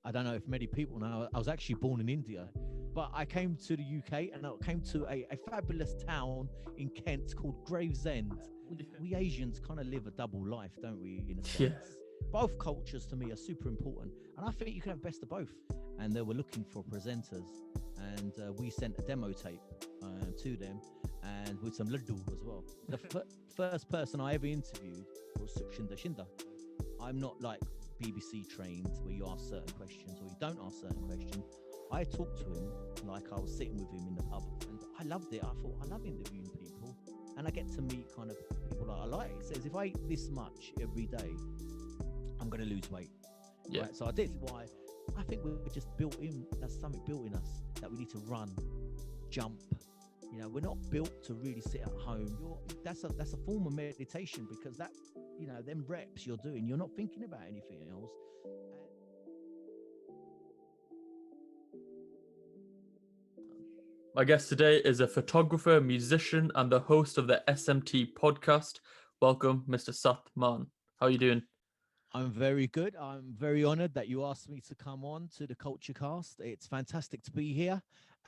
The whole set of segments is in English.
I don't know if many people know, I was actually born in India, but I came to the UK and I came to a fabulous town in Kent called Gravesend. We Asians kind of live a double life, don't we, in a Yeah. sense? Both cultures to me are super important. And I think you can have best of both. And they were looking for presenters. And we sent a demo tape to them and with some laddu as well. The first person I ever interviewed was Sukshinda Shinda. I'm not like BBC trained where you ask certain questions or you don't ask certain questions. I talked to him like I was sitting with him in the pub, and I loved it. I thought I love interviewing people, and I get to meet kind of people that I like. It says if I eat this much every day, I'm going to lose weight. Yeah. Right? So I did. Why? I think we're just built in. That's something built in us that we need to run, jump. You know, we're not built to really sit at home. That's a form of meditation because that, you know, them reps you're doing, you're not thinking about anything else. My guest today is a photographer, musician, and the host of the SMT Podcast. Welcome, Mr. Sat Mann. How are you doing? I'm very good. I'm very honored that you asked me to come on to the KultureKast. It's fantastic to be here.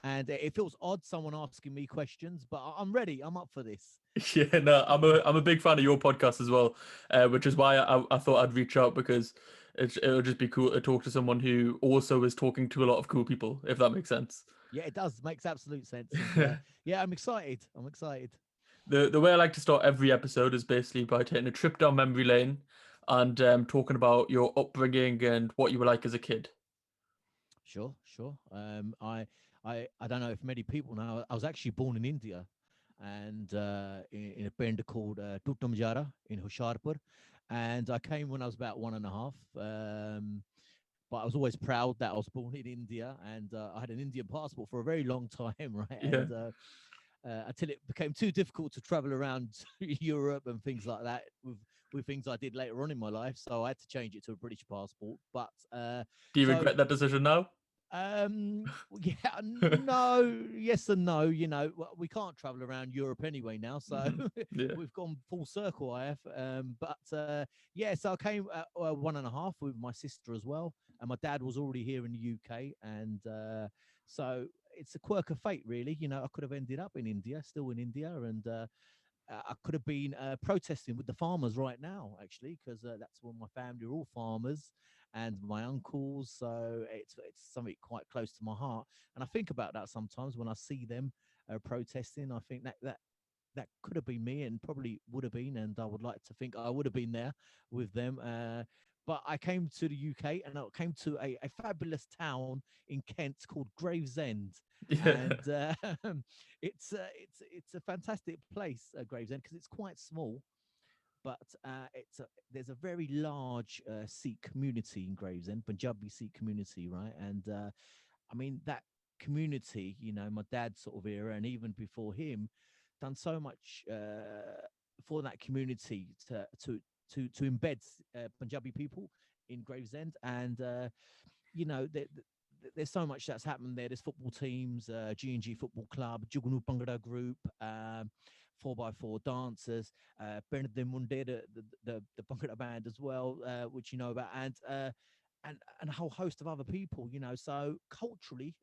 And it feels odd someone asking me questions, but I'm ready. I'm up for this. Yeah, no, I'm a big fan of your podcast as well, which is why I thought I'd reach out because it'll just be cool to talk to someone who also is talking to a lot of cool people, if that makes sense. Yeah, it does. Makes absolute sense. And, yeah, I'm excited. I'm excited. The way I like to start every episode is basically by taking a trip down memory lane and talking about your upbringing and what you were like as a kid. Sure, sure. I don't know if many people know, I was actually born in India and in a band called Tutamjara in Hoshiarpur. And I came when I was about 1.5. But I was always proud that I was born in India and I had an Indian passport for a very long time, right? Yeah. And until it became too difficult to travel around Europe and things like that with things I did later on in my life. So I had to change it to a British passport. But Do you so regret that decision now? yeah, no, yes and no. You know, we can't travel around Europe anyway now, so Yeah. we've gone full circle. I have, but yeah. So I came at 1.5 with my sister as well, and my dad was already here in the UK, and so it's a quirk of fate, really. You know, I could have ended up in India, still in India, and I could have been protesting with the farmers right now, actually, because that's when my family are all farmers and my uncles. So it's something quite close to my heart. And I think about that sometimes when I see them protesting. I think that could have been me and probably would have been. And I would like to think I would have been there with them. But I came to the UK and I came to a fabulous town in Kent called Gravesend. Yeah. And it's a fantastic place, Gravesend, because it's quite small, but there's a very large Sikh community in Gravesend, Punjabi Sikh community, right? And I mean that community, you know, my dad's sort of era, and even before him, done so much for that community to embed Punjabi people in Gravesend, and you know, there's so much that's happened there. There's football teams, G&G Football Club, Jugunu Bhangra Group, 4x4 dancers, Pind De Munde, the Bhangra band as well, which you know about, and a whole host of other people, you know. So culturally,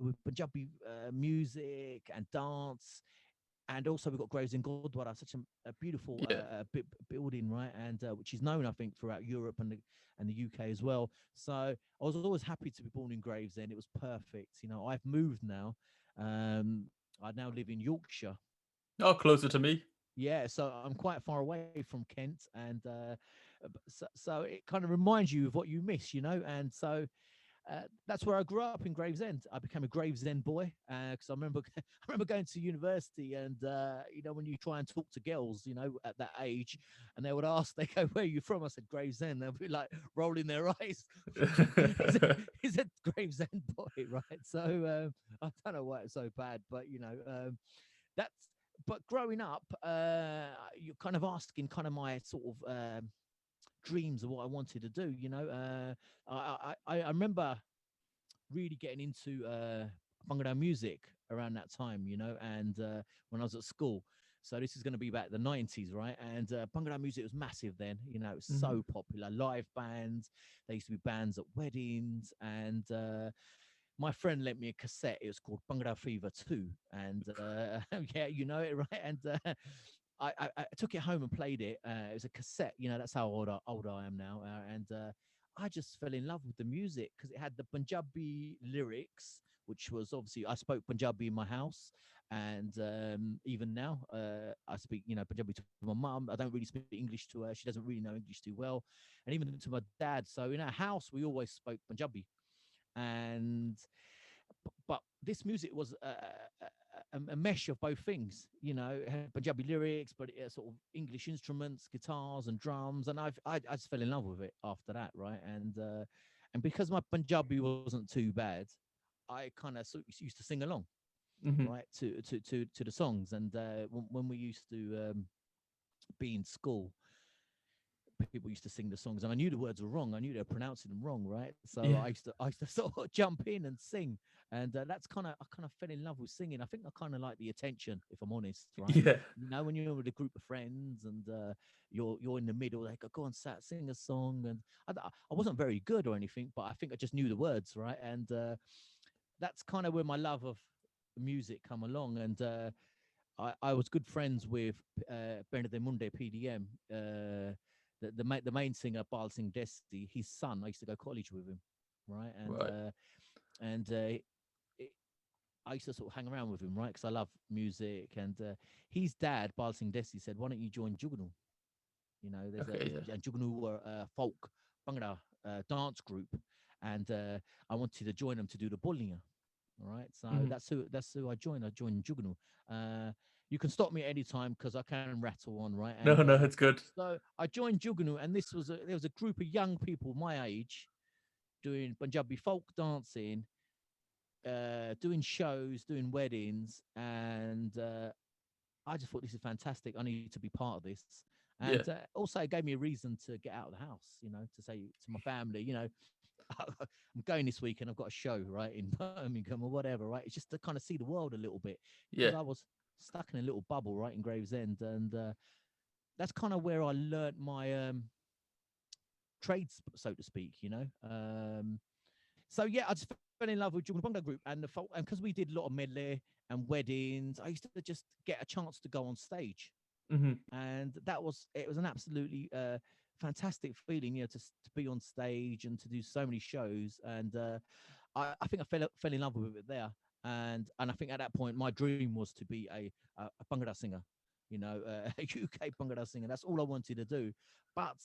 with Punjabi music and dance, and also we've got Graves in Gurdwara, such a beautiful Yeah. building, right? And which is known, I think, throughout Europe and the UK as well. So I was always happy to be born in Gravesend. It was perfect. You know, I've moved now. I now live in Yorkshire. Oh, closer to me. Yeah, so I'm quite far away from Kent, and so it kind of reminds you of what you miss, you know. And so that's where I grew up in Gravesend. I became a Gravesend boy because I remember I remember going to university, and you know, when you try and talk to girls, you know, at that age, and they would ask, they go, "Where are you from?" I said, "Gravesend." They'll be like rolling their eyes. He's a Gravesend boy, right? So I don't know why it's so bad, but you know, that's. But growing up, you're kind of asking kind of my sort of dreams of what I wanted to do. You know, I remember really getting into Bhangra music around that time. You know, and when I was at school, So this is going to be about the 90s, right? And Bhangra music was massive then. You know, it was Hmm. so popular. Live bands. There used to be bands at weddings. And my friend lent me a cassette. It was called Bhangra Fever 2. And yeah, you know it, right? And I took it home and played it. It was a cassette. You know, that's how old I am now. And I just fell in love with the music because it had the Punjabi lyrics, which was obviously I spoke Punjabi in my house, and even now I speak, you know, Punjabi to my mum. I don't really speak English to her; she doesn't really know English too well, and even to my dad. So in our house, we always spoke Punjabi, and but this music was a mesh of both things. You know, it had Punjabi lyrics, but it had sort of English instruments, guitars, and drums, and I just fell in love with it after that, right? And because my Punjabi wasn't too bad, I kind of used to sing along, Hmm. right, to the songs. And when we used to be in school, people used to sing the songs, and I knew the words were wrong. I knew they were pronouncing them wrong, right? So Yeah. I used to sort of jump in and sing, and that's I kind of fell in love with singing. I think I kind of like the attention, if I'm honest, right? Yeah. You know, when you're with a group of friends and you're in the middle, they go on, sing a song, and I wasn't very good or anything, but I think I just knew the words, right? And that's kind of where my love of music come along, and I was good friends with Pind De Munde, PDM, the main singer, Bal Singh Desi, his son. I used to go college with him, right? Right. And it, I used to sort of hang around with him, right? Because I love music. And his dad, Bal Singh Desi, said, "Why don't you join Jugnu? You know, Okay. Yeah. and Jugnu were a folk Bhangra dance group, and I wanted to join them to do the bullion." All right, so Hmm. that's who I joined. I joined Jugnu. Uh, you can stop me at any time because I can rattle on, right? No, And no, it's good. so I joined Jugnu, and there was a group of young people my age doing Punjabi folk dancing, doing shows, doing weddings, and I just thought this is fantastic. I need to be part of this. And Yeah. also, it gave me a reason to get out of the house, you know, to say to my family, you know, I'm going this weekend. I've got a show right in Birmingham or whatever, right? It's just to kind of see the world a little bit because Yeah. I was stuck in a little bubble right in Gravesend, and that's kind of where I learnt my trades, so to speak. You know, so yeah, I just fell in love with Jugal Bongo Group and the folk, and because we did a lot of medley and weddings, I used to just get a chance to go on stage, Hmm. and it was an absolutely fantastic feeling, you know, to be on stage and to do so many shows. And I think I fell in love with it there, and I think at that point my dream was to be a Bhangra singer, you know, a UK Bhangra singer. That's all I wanted to do. But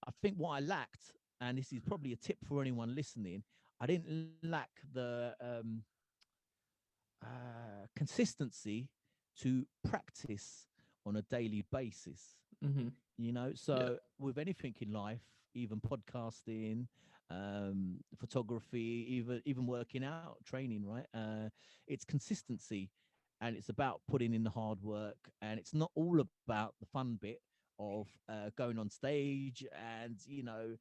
I think what I lacked, and this is probably a tip for anyone listening, I didn't lack the consistency to practice on a daily basis, Hmm. you know. Yeah. So with anything in life, even podcasting, photography, even working out, training, right, it's consistency, and it's about putting in the hard work, and it's not all about the fun bit of going on stage and, you know,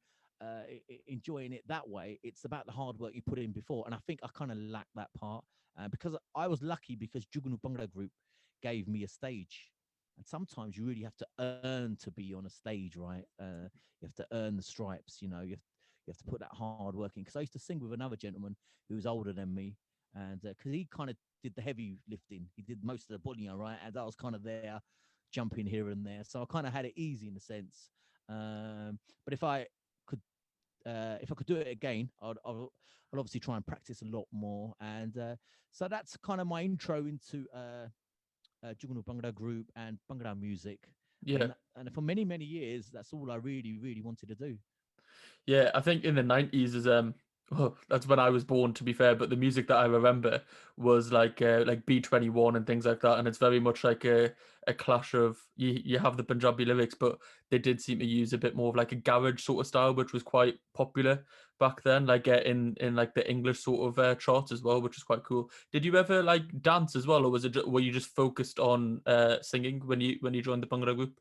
enjoying it that way. It's about the hard work you put in before, and I think I kind of lacked that part, because I was lucky because Jugunu Bhangra Group gave me a stage. And sometimes you really have to earn to be on a stage, right? You have to earn the stripes. You know, you have to put that hard work in. Because I used to sing with another gentleman who was older than me, and because he kind of did the heavy lifting, he did most of the bullying, right? And I was kind of there, jumping here and there. So I kind of had it easy in a sense. But could if I could do it again, I'd obviously try and practice a lot more. And so that's kind of my intro into Jugunu Bhangra Group and Bhangra music. Yeah. And for many years, that's all I really wanted to do. Yeah, I think in the 90s is well, that's when I was born, to be fair, but the music that I remember was like B21 and things like that, and it's very much like a clash of you have the Punjabi lyrics, but they did seem to use a bit more of like a garage sort of style, which was quite popular back then, like in like the English sort of charts as well, which is quite cool. Did you ever like dance as well, or were you just focused on singing when you joined the Bhangra group?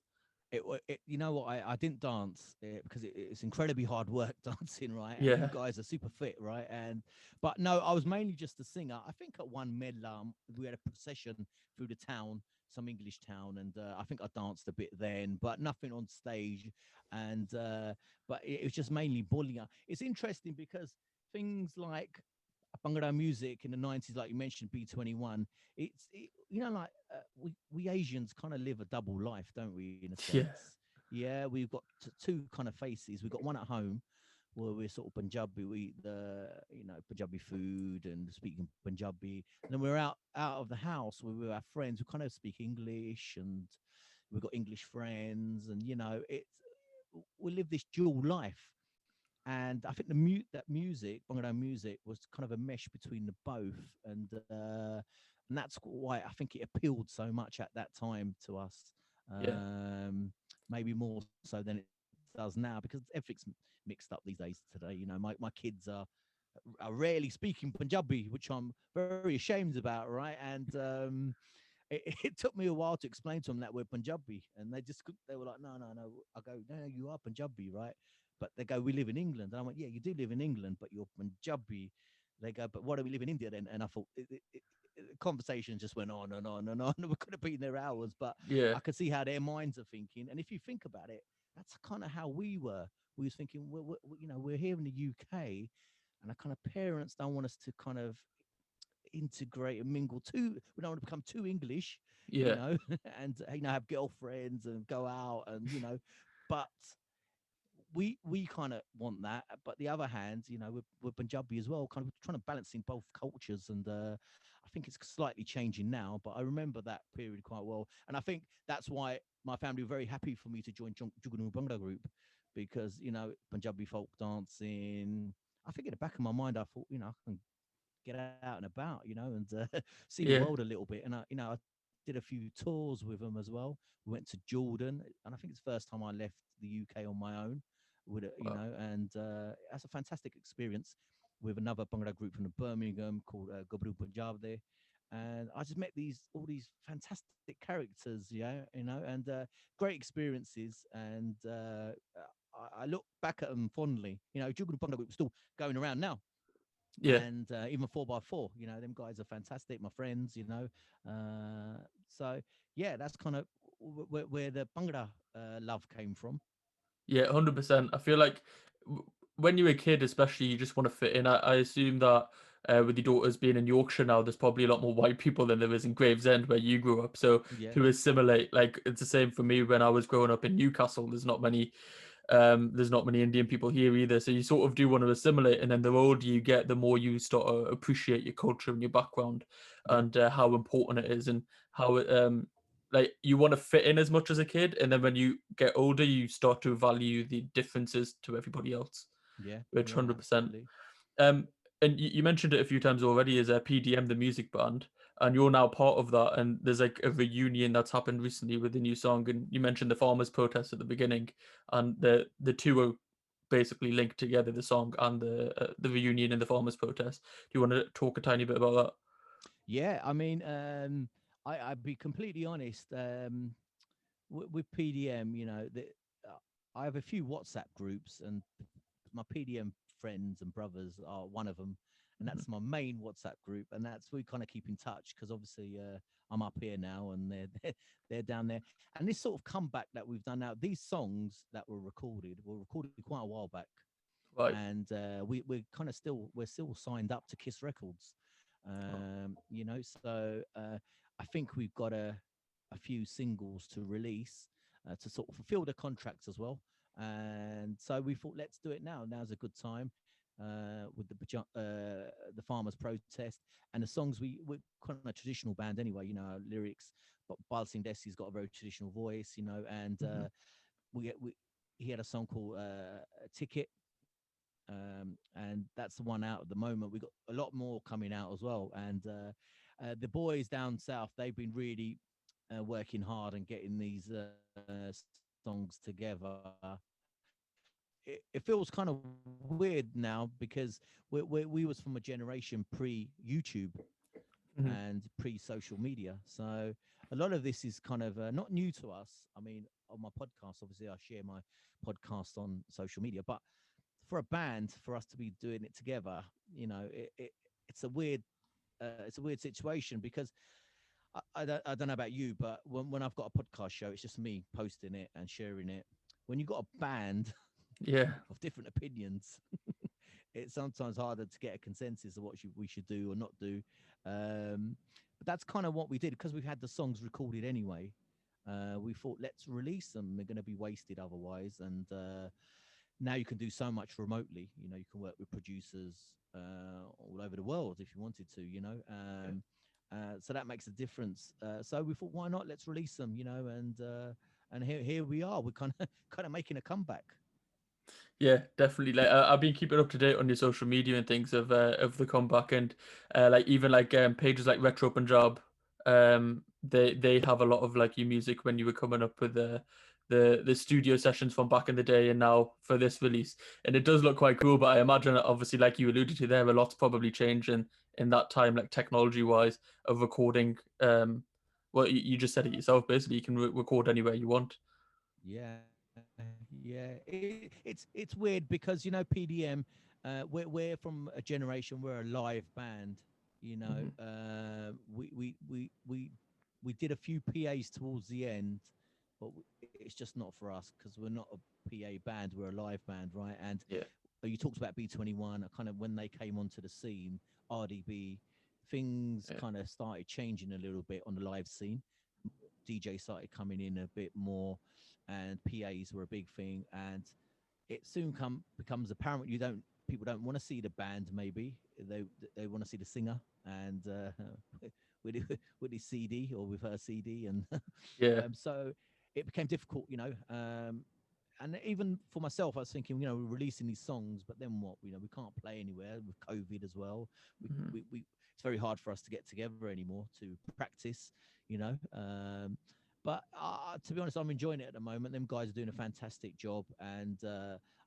You know what, I didn't dance because it's incredibly hard work dancing, right? And you Yeah. guys are super fit, right? And but no, I was mainly just a singer. I think at one medlar we had a procession through the town, some English town, and I think I danced a bit then, but nothing on stage. And but it was just mainly bullying. It's interesting because things like Bhangra music in the 90s, like you mentioned, B21, like we Asians kind of live a double life, don't we, in a Yeah. sense? Yeah, we've got two kind of faces. We've got one at home where we're sort of Punjabi, we eat the Punjabi food and speaking Punjabi. And then we're out of the house where we're our friends who kind of speak English, and we've got English friends, and it's we live this dual life. And I think that music, Bhangra music, was kind of a mesh between the both, and that's why I think it appealed so much at that time to us. Yeah. Maybe more so than it does now, because everything's mixed up these days today. My kids are rarely speaking Punjabi, which I'm very ashamed about, right? And it took me a while to explain to them that we're Punjabi, and they were like, no, no, no. I go, no, you are Punjabi, right? But they go, we live in England. And I went, yeah, you do live in England, but you're Punjabi. They go, but why do we live in India then? And I thought conversation just went on and on and on. We could have been there hours, but Yeah. I could see how their minds are thinking. And if you think about it, that's kind of how we were. We was thinking, we're here in the UK, and our kind of parents don't want us to kind of integrate and mingle too. We don't want to become too English, Yeah. and have girlfriends and go out, and but we kind of want that. But the other hand, we're Punjabi as well, kind of trying to balance in both cultures. And I think it's slightly changing now, but I remember that period quite well. And I think that's why my family were very happy for me to join Jugunu Bhangra group, because Punjabi folk dancing. I think in the back of my mind, I thought, I can get out and about, and see the world Yeah. a little bit. And I did a few tours with them as well. We went to Jordan, and I think it's the first time I left the UK on my own. Wow. And that's a fantastic experience with another Bhangra group from the Birmingham called Gabru Punjab there. And I just met all these fantastic characters, and great experiences. And I look back at them fondly. Jugunu Bhangra group is still going around now, Yeah. and even 4x4, them guys are fantastic, my friends. So yeah, that's kind of where the Bhangra love came from. Yeah, 100%. I feel like when you're a kid, especially, you just want to fit in. I assume that with your daughters being in Yorkshire now, there's probably a lot more white people than there is in Gravesend, where you grew up. So Yeah, to assimilate, like it's the same for me when I was growing up in Newcastle. There's not many Indian people here either. So you sort of do want to assimilate, and then the older you get, the more you start to appreciate your culture and your background, yeah, and how important it is, and how it like you want to fit in as much as a kid, and then when you get older you start to value the differences to everybody else, yeah, which yeah, 100%. absolutely. um and you mentioned it a few times already, as a PDM, the music band, and you're now part of that, and there's like a reunion that's happened recently with the new song, and you mentioned the farmers protest at the beginning, and the two are basically linked together, the song and the reunion and the farmers protest. Do you want to talk a tiny bit about that? Yeah, I mean, I'd be completely honest. With PDM, I have a few WhatsApp groups, and my PDM friends and brothers are one of them, and Mhm. that's my main WhatsApp group, and that's we kind of keep in touch because obviously I'm up here now, and they're down there. And this sort of comeback that we've done now, these songs that were recorded quite a while back, Right. and we're still signed up to Kiss Records, Oh, so I think we've got a few singles to release to sort of fulfill the contracts as well. And so we thought, let's do it now. Now's a good time with the farmers' protest and the songs. We're kind of a traditional band anyway. Our lyrics. But Bal Singh Desi's got a very traditional voice, and mhm. we he had a song called Ticket, and that's the one out at the moment. We got a lot more coming out as well, and the boys down south, they've been really working hard and getting these songs together. It feels kind of weird now because we was from a generation pre YouTube Mhm. and pre social media, so a lot of this is kind of not new to us. I mean, on my podcast, obviously, I share my podcast on social media, but for a band, for us to be doing it together, it's a weird situation because I don't know about you, but when I've got a podcast show, it's just me posting it and sharing it. When you've got a band Yeah. of different opinions, it's sometimes harder to get a consensus of what we should do or not do. But that's kind of what we did because we've had the songs recorded anyway. We thought, let's release them. They're going to be wasted otherwise. And now you can do so much remotely. You can work with producers all over the world if you wanted to. So that makes a difference. So we thought, why not? Let's release them. And here we are. We're kind of kind of making a comeback. Yeah, definitely. Like I've been keeping up to date on your social media and things of the comeback, and like even like pages like Retro Punjab, they have a lot of like your music when you were coming up with the studio sessions from back in the day, and now for this release, and it does look quite cool. But I imagine obviously, like you alluded to there, a lot's probably changed in that time, like technology wise of recording. Well, you just said it yourself. Basically, you can record anywhere you want. Yeah, yeah. It's weird because PDM. We're from a generation. We're a live band. Hmm. We did a few PAs towards the end, but it's just not for us because we're not a PA band. We're a live band, right? And Yeah, you talked about B21. Kind of when they came onto the scene, RDB, things yeah, kind of started changing a little bit on the live scene. DJ started coming in a bit more, and PAs were a big thing. And it soon becomes apparent people don't want to see the band. Maybe they want to see the singer, and with with his CD or with her CD, and yeah. so it became difficult. And even for myself, I was thinking, we're releasing these songs, but then what? We can't play anywhere with COVID as well. Mhm. It's very hard for us to get together anymore to practice, you know. But to be honest, I'm enjoying it at the moment. Them guys are doing a fantastic job, and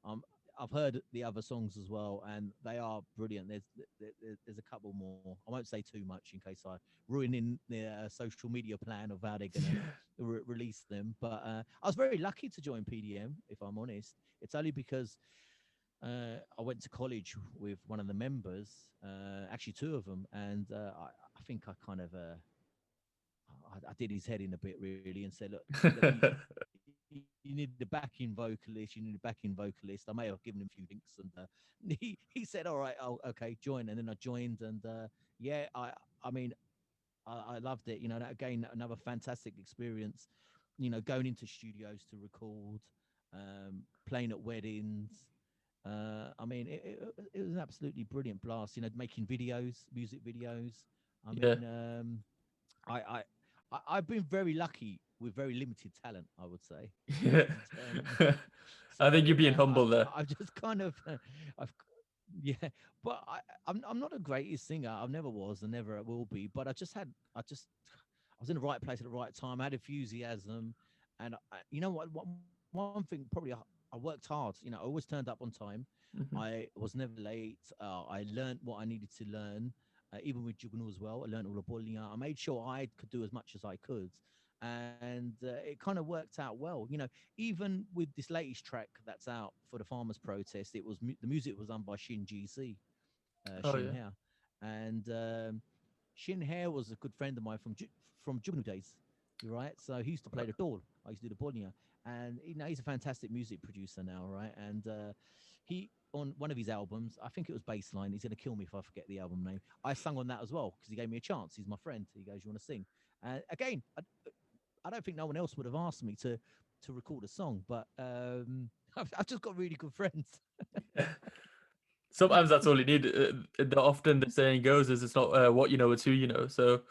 um, I've heard the other songs as well, and they are brilliant. There's a couple more. I won't say too much in case I ruin their social media plan of how they're gonna release them. But I was very lucky to join PDM, if I'm honest. It's only because I went to college with one of the members, actually two of them, and I think I kind of I did his head in a bit really and said, look, you need the backing vocalist. You need a backing vocalist. I may have given him a few links, and he said, all right, oh, okay, join. And then I joined, and yeah, I mean, I loved it. That, again, another fantastic experience. Going into studios to record, playing at weddings. I mean, it was an absolutely brilliant blast. Making videos, music videos. I Yeah. mean, I, I, I've been very lucky with very limited talent, I would say. Yeah. And I think so you're being humble there. I've just kind of, I've, yeah, but I'm not a greatest singer. I never was and never will be. But I was in the right place at the right time. I had enthusiasm, and you know what? One thing probably I worked hard. I always turned up on time. Hmm. I was never late. I learned what I needed to learn, even with Juggernauts as well. I learned all the boiling out. I made sure I could do as much as I could, and it kind of worked out well. Even with this latest track that's out for the farmers' protest, it was the music was done by Shin GC, Oh Shin yeah. Hair, and Shin Hair was a good friend of mine from Juggernaut days. You're right. So he used to play the Dawn. I used to do the Borneo, and he's a fantastic music producer now, right? And he on one of his albums, I think it was Baseline. He's gonna kill me if I forget the album name. I sung on that as well because he gave me a chance. He's my friend. He goes, "You want to sing?" Again, I don't think no one else would have asked me to record a song, but I've just got really good friends. Sometimes that's all you need. Often the saying goes is it's not what you know, it's who you know. So,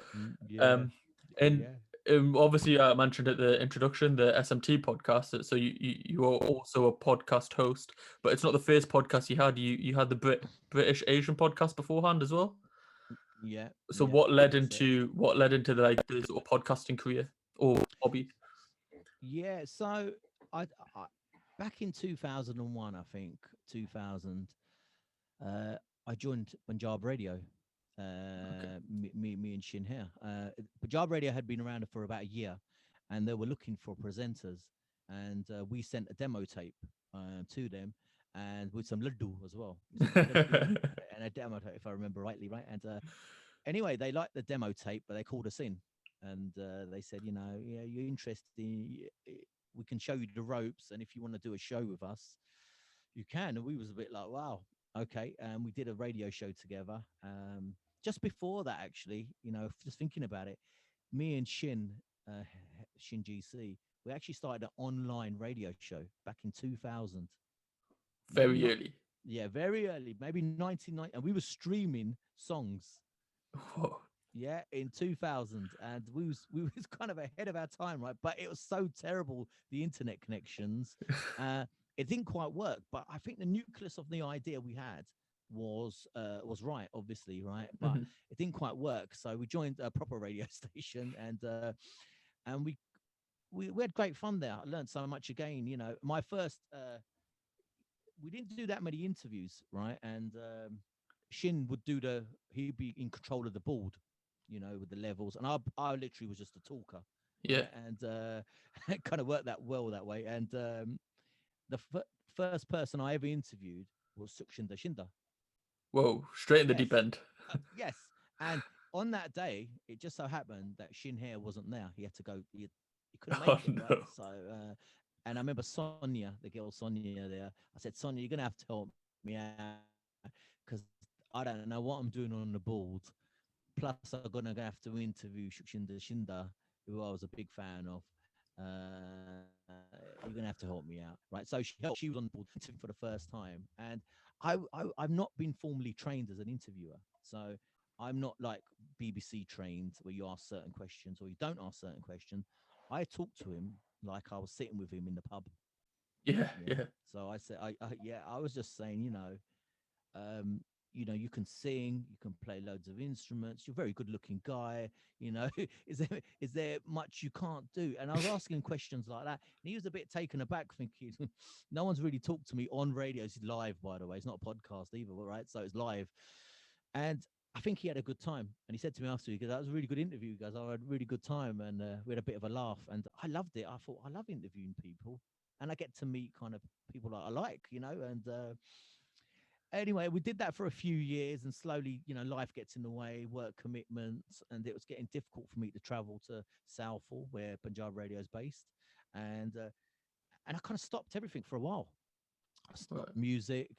Yeah, um, and yeah. obviously I mentioned at the introduction the SMT podcast. So you are also a podcast host, but it's not the first podcast you had. You had the British Asian podcast beforehand as well. Yeah, So yeah, that's it. what led into the sort of podcasting career or hobby? Yeah, so I back in 2001, I think 2000, uh, I joined Punjab Radio, Me and Shin here. Punjab Radio had been around for about a year, and they were looking for presenters, and we sent a demo tape to them, and with some laddu as well. We sent a laddu and a demo tape, if I remember rightly, right? And anyway, they liked the demo tape, but they called us in, and they said, yeah, you're interested. We can show you the ropes, and if you want to do a show with us, you can. And we was a bit like, wow, okay. And we did a radio show together. Just before that, actually, just thinking about it, me and Shin GC, we actually started an online radio show back in 2000. Maybe Very not. early. Yeah, very early, maybe 1990, and we were streaming songs. Whoa. Yeah, in 2000, and we was kind of ahead of our time, right? But it was so terrible, the internet connections. It didn't quite work, but I think the nucleus of the idea we had was right, obviously, right? But Mhm. it didn't quite work, so we joined a proper radio station, and we had great fun there. I learned so much again. My first we didn't do that many interviews, right? And Shin would he'd be in control of the board, with the levels, and I literally was just a talker, Yeah. right? And it kind of worked that well that way. And the first person I ever interviewed was Sukshinda Shinda. Whoa. Straight in the Yes, deep end. yes. And on that day, it just so happened that Shin Hair wasn't there. He had to go. He couldn't Oh make it, right? no. So, and I remember Sonia, the girl Sonia there. I said, Sonia, you're gonna have to help me out because I don't know what I'm doing on the board. Plus, I'm gonna have to interview Shukshinda Shinda, who I was a big fan of. You're gonna have to help me out, right? So she helped. She was on the board interviewing for the first time, and I've not been formally trained as an interviewer, so I'm not like BBC trained where you ask certain questions or you don't ask certain questions. I talked to him like I was sitting with him in the pub. Yeah. Yeah. Yeah. So I said, yeah, I was just saying, um, you can sing, you can play loads of instruments. You're a very good-looking guy. Is there much you can't do? And I was asking questions like that, and he was a bit taken aback, thinking, no one's really talked to me on radio. It's live, by the way. It's not a podcast either, right? So it's live, and I think he had a good time. And he said to me after, because that was a really good interview, guys. I had a really good time, and we had a bit of a laugh, and I loved it. I thought I love interviewing people, and I get to meet kind of people that I like, and anyway, we did that for a few years, and slowly, life gets in the way, work commitments, and it was getting difficult for me to travel to Southall, where Punjab Radio is based, and and I kind of stopped everything for a while. I Right. stopped music.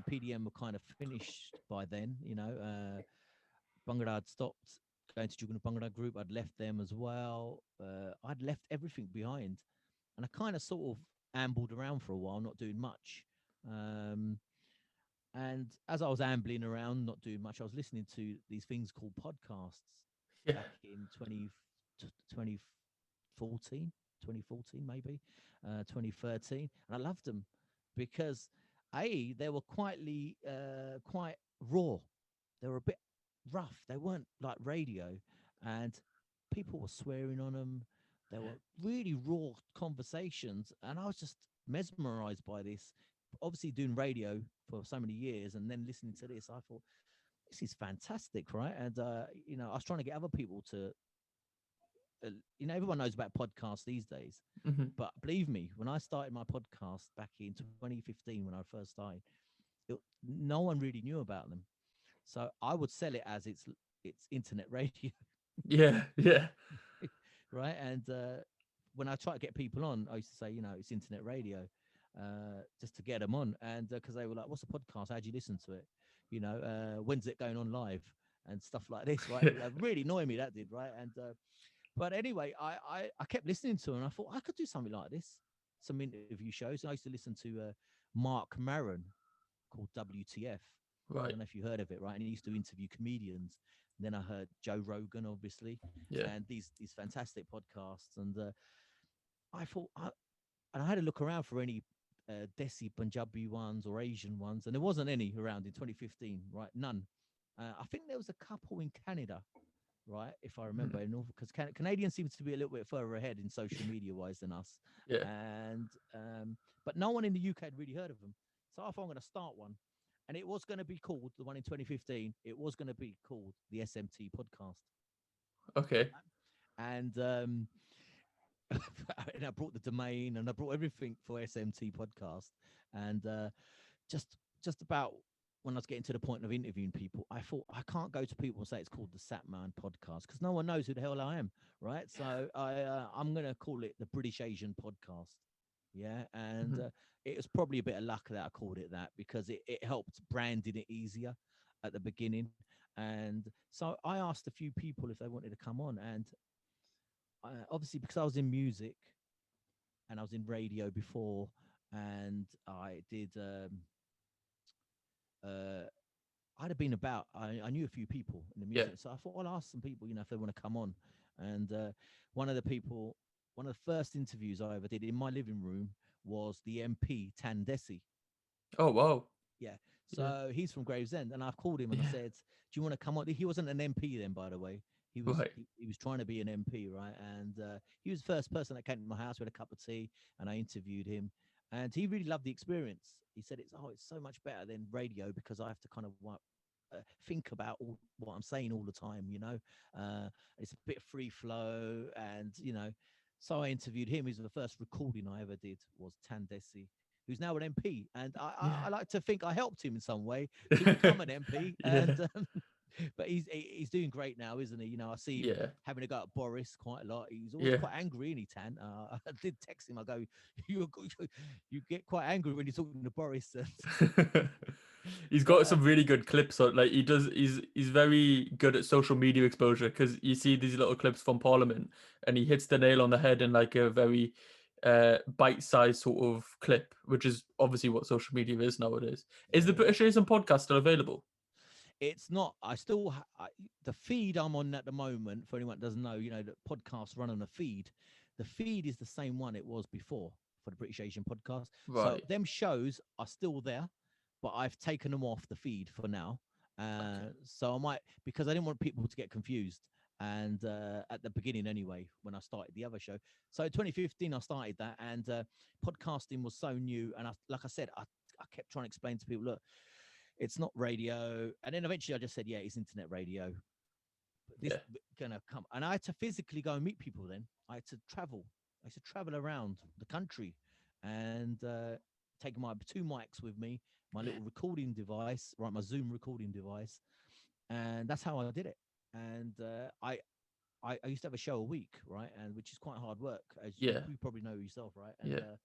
PDM were kind of finished by then. Bhangra had stopped going to Juguna Bhangra group. I'd left them as well. I'd left everything behind, and I kind of sort of ambled around for a while, not doing much. Um, and as I was ambling around, not doing much, I was listening to these things called podcasts Yeah. back in 2014, 2014 maybe, 2013. And I loved them because, they were quite raw. They were a bit rough. They weren't like radio. And people were swearing on them. They were really raw conversations. And I was just mesmerized by this. Obviously, doing radio for so many years and then listening to this, I thought, this is fantastic, right? And, I was trying to get other people to, everyone knows about podcasts these days. Mhm. But believe me, when I started my podcast back in 2015, when I first started, no one really knew about them. So I would sell it as it's internet radio, Yeah. Yeah. right? And when I try to get people on, I used to say, it's internet radio, just to get them on. And because they were like, "What's a podcast? How do you listen to it? When's it going on live?" And stuff like this, right? It really annoyed me, that did, right? And but anyway, I kept listening to it, and I thought I could do something like this, some interview shows. And I used to listen to Mark Maron, called WTF. I Right. don't know if you heard of it, right? And he used to interview comedians. And then I heard Joe Rogan, obviously, Yeah. and these fantastic podcasts. And I thought, and I had to look around for any Desi Punjabi ones or Asian ones, and there wasn't any around in 2015, right? None. I think there was a couple in Canada, right? If I Mhm. remember, because Canadians seems to be a little bit further ahead in social media wise than us, Yeah. and but no one in the UK had really heard of them. So I thought I'm going to start one, and it was going to be called the one in 2015. It was going to be called the SMT Podcast, Okay. and and I brought the domain and I brought everything for SMT Podcast, and just about when I was getting to the point of interviewing people, I thought I can't go to people and say it's called the Satman Podcast because no one knows who the hell I am, right? So I'm gonna call it the British Asian Podcast, yeah. And it was probably a bit of luck that I called it that because it helped branding it easier at the beginning. And so I asked a few people if they wanted to come on, and obviously because I was in music and I was in radio before, and I did. Uh, I'd have been about. I knew a few people in the Yeah. music, so I thought I'll ask some people, if they want to come on. And one of the people, one of the first interviews I ever did in my living room was the MP Tandesi. Oh wow. Yeah, Yeah. so he's from Gravesend, and I've called him and I Yeah. said, "Do you want to come on?" He wasn't an MP then, by the way. He was Right. he was trying to be an MP, right? And he was the first person that came to my house with a cup of tea, and I interviewed him, and he really loved the experience. He said it's so much better than radio because I have to kind of think about what I'm saying all the time. It's a bit free flow, and so I interviewed him. He's the first recording I ever did was Tandesi, who's now an MP, and I Yeah. like to think I helped him in some way to become an MP. Yeah. And but he's doing great now, isn't he? I see him Yeah. having to go at Boris quite a lot. He's always Yeah. quite angry, isn't he, Tan? I did text him. I go, you you get quite angry when you're talking to Boris. He's But got some really good clips on like he's very good at social media exposure because you see these little clips from Parliament and he hits the nail on the head in like a very bite-sized sort of clip, which is obviously what social media is nowadays. Is the yeah, British Asian podcast still available? it's not. I still the feed I'm on at the moment. For anyone that doesn't know, the podcasts run on a feed. The feed is the same one it was before for the British Asian Podcast. So Right. them shows are still there, but I've taken them off the feed for now. Okay. So I might, because I didn't want people to get confused. And at the beginning, anyway, when I started the other show, so 2015 I started that, and podcasting was so new. And like I said, I kept trying to explain to people, look, it's not radio. And then eventually I just said, yeah, it's internet radio. But this Yeah. gonna come, and I had to physically go and meet people. Then I had to travel. I used to travel around the country and take my two mics with me, my little recording device, right, my Zoom recording device, and that's how I did it. And I used to have a show a week, right, and which is quite hard work, as you, Yeah. you probably know yourself, right? And Yeah.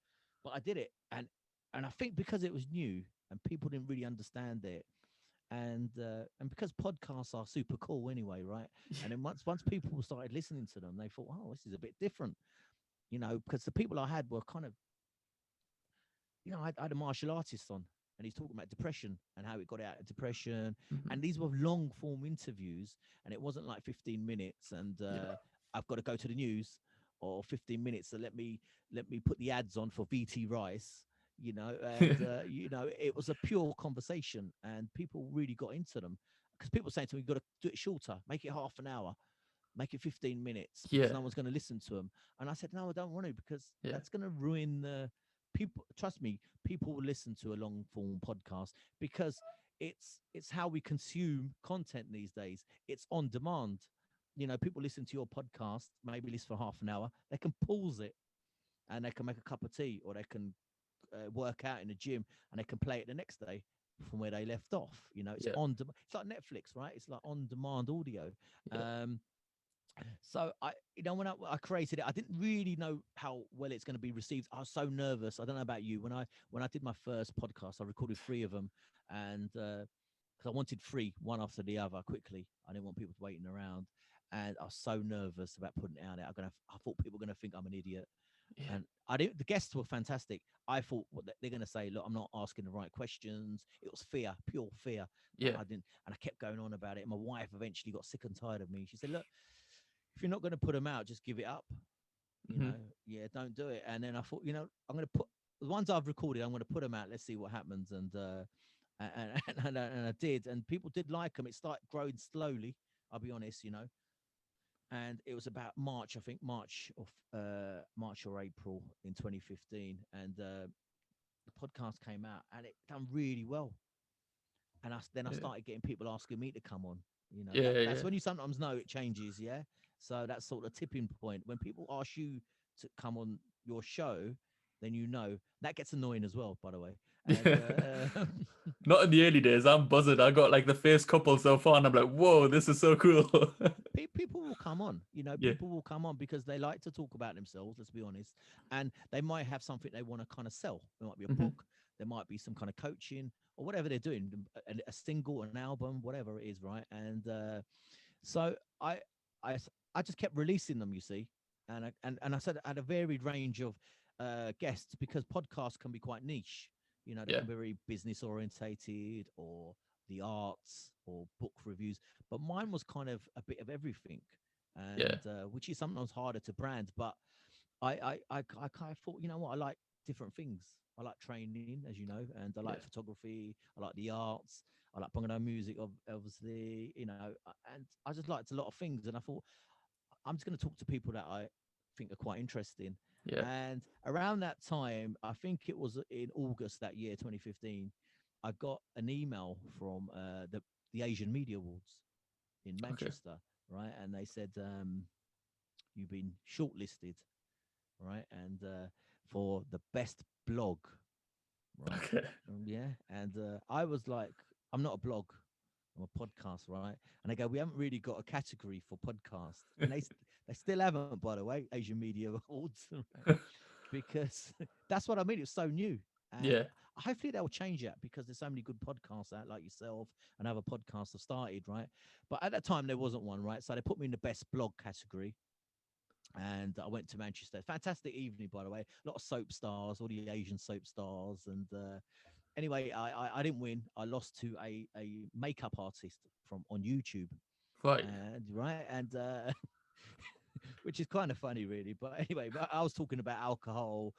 but I did it, and I think because it was new and people didn't really understand it, and because podcasts are super cool anyway, right? And then once people started listening to them, they thought, oh, this is a bit different, because the people I had were kind of, I had a martial artist on, and he's talking about depression and how it got out of depression, Mhm. and these were long form interviews, and it wasn't like 15 minutes, and Yeah. I've got to go to the news, or 15 minutes, so let me put the ads on for VT Rice. And it was a pure conversation, and people really got into them because people were saying to me, "You got to do it shorter, make it half an hour, make it 15 minutes because Yeah. no one's going to listen to them." And I said, "No, I don't want to because Yeah. that's going to ruin the people. Trust me, people will listen to a long form podcast because it's how we consume content these days. It's on demand. People listen to your podcast, maybe listen for half an hour. They can pause it and they can make a cup of tea, or they can work out in the gym and they can play it the next day from where they left off. It's Yeah. on demand. It's like Netflix, right? It's like on demand audio. Yeah. Um, so when I created it, I didn't really know how well it's going to be received. I was so nervous. I don't know about you. When I did my first podcast, I recorded 3 of them, and because I wanted 3, one after the other, quickly. I didn't want people waiting around, and I was so nervous about putting it out there. I thought people were going to think I'm an idiot, Yeah. and I didn't. The guests were fantastic. I thought what they're going to say. Look, I'm not asking the right questions. It was fear, pure fear that Yeah. I didn't, and I kept going on about it. And my wife eventually got sick and tired of me. She said, "Look, if you're not going to put them out, just give it up. Mhm. Yeah, don't do it." And then I thought, I'm going to put the ones I've recorded. I'm going to put them out. Let's see what happens. And I did, and people did like them. It started growing slowly. I'll be honest, and it was about March, I think March or April in 2015, and the podcast came out, and it done really well. and then I Yeah. started getting people asking me to come on. You know, Yeah, that's yeah. when you sometimes know it changes. Yeah, so that's sort of tipping point when people ask you to come on your show, then you know that gets annoying as well. By the way, and Yeah. Not in the early days. I'm buzzing. I got like the first couple so far, and I'm like, whoa, this is so cool. people will come on. You know, Yeah. people will come on because they like to talk about themselves. Let's be honest, and they might have something they want to kind of sell. There might be a Hmm. book, there might be some kind of coaching or whatever they're doing, a single, an album, whatever it is, right? And so I just kept releasing them, you see, and I said I had a varied range of guests because podcasts can be quite niche. You know, they Yeah. can be very business orientated or the arts or book reviews, but mine was kind of a bit of everything, Yeah. and which is sometimes harder to brand. But I kind of thought, you know what, I like different things. I like training, as you know, and I like Yeah. photography. I like the arts. I like Bhangra music, obviously, you know, and I just liked a lot of things. And I thought, I'm just going to talk to people that I think are quite interesting. Yeah. And around that time, I think it was in August that year, 2015, I got an email from the Asian Media Awards in Okay. Manchester, right? And they said, you've been shortlisted, right? And for the best blog, right? Okay. Yeah. And I was like, I'm not a blog, I'm a podcast, right? And they go, we haven't really got a category for podcast, and they still haven't, by the way, Asian Media Awards, right? Because that's what I mean. It's so new, and Yeah. hopefully they'll change it because there's so many good podcasts out, like yourself, and other podcasts have started, right? But at that time there wasn't one, right? So they put me in the best blog category, and I went to Manchester. Fantastic evening, by the way. A lot of soap stars, all the Asian soap stars, and anyway, I didn't win. I lost to a makeup artist from on YouTube, Right. and right, and which is kind of funny, really. But anyway, but I was talking about alcohol,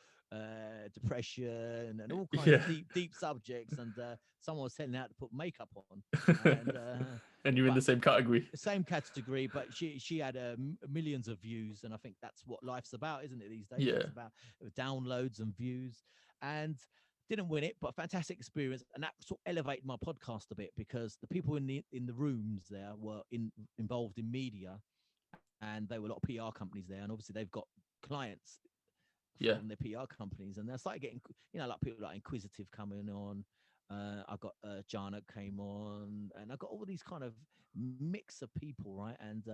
depression, and all kind of Yeah. deep subjects, and someone was telling me how to put makeup on, and And you're in the but same category. same category, but she had millions of views, and I think that's what life's about, isn't it? These days, Yeah. it's about downloads and views, and didn't win it, but fantastic experience, and that sort of elevated my podcast a bit because the people in the rooms there were involved in media, and they were a lot of PR companies there, and obviously they've got clients Yeah. from their PR companies, and they started getting, you know, like people like Inquisitive coming on. I got Jana came on, and I got all these kind of mix of people, right? And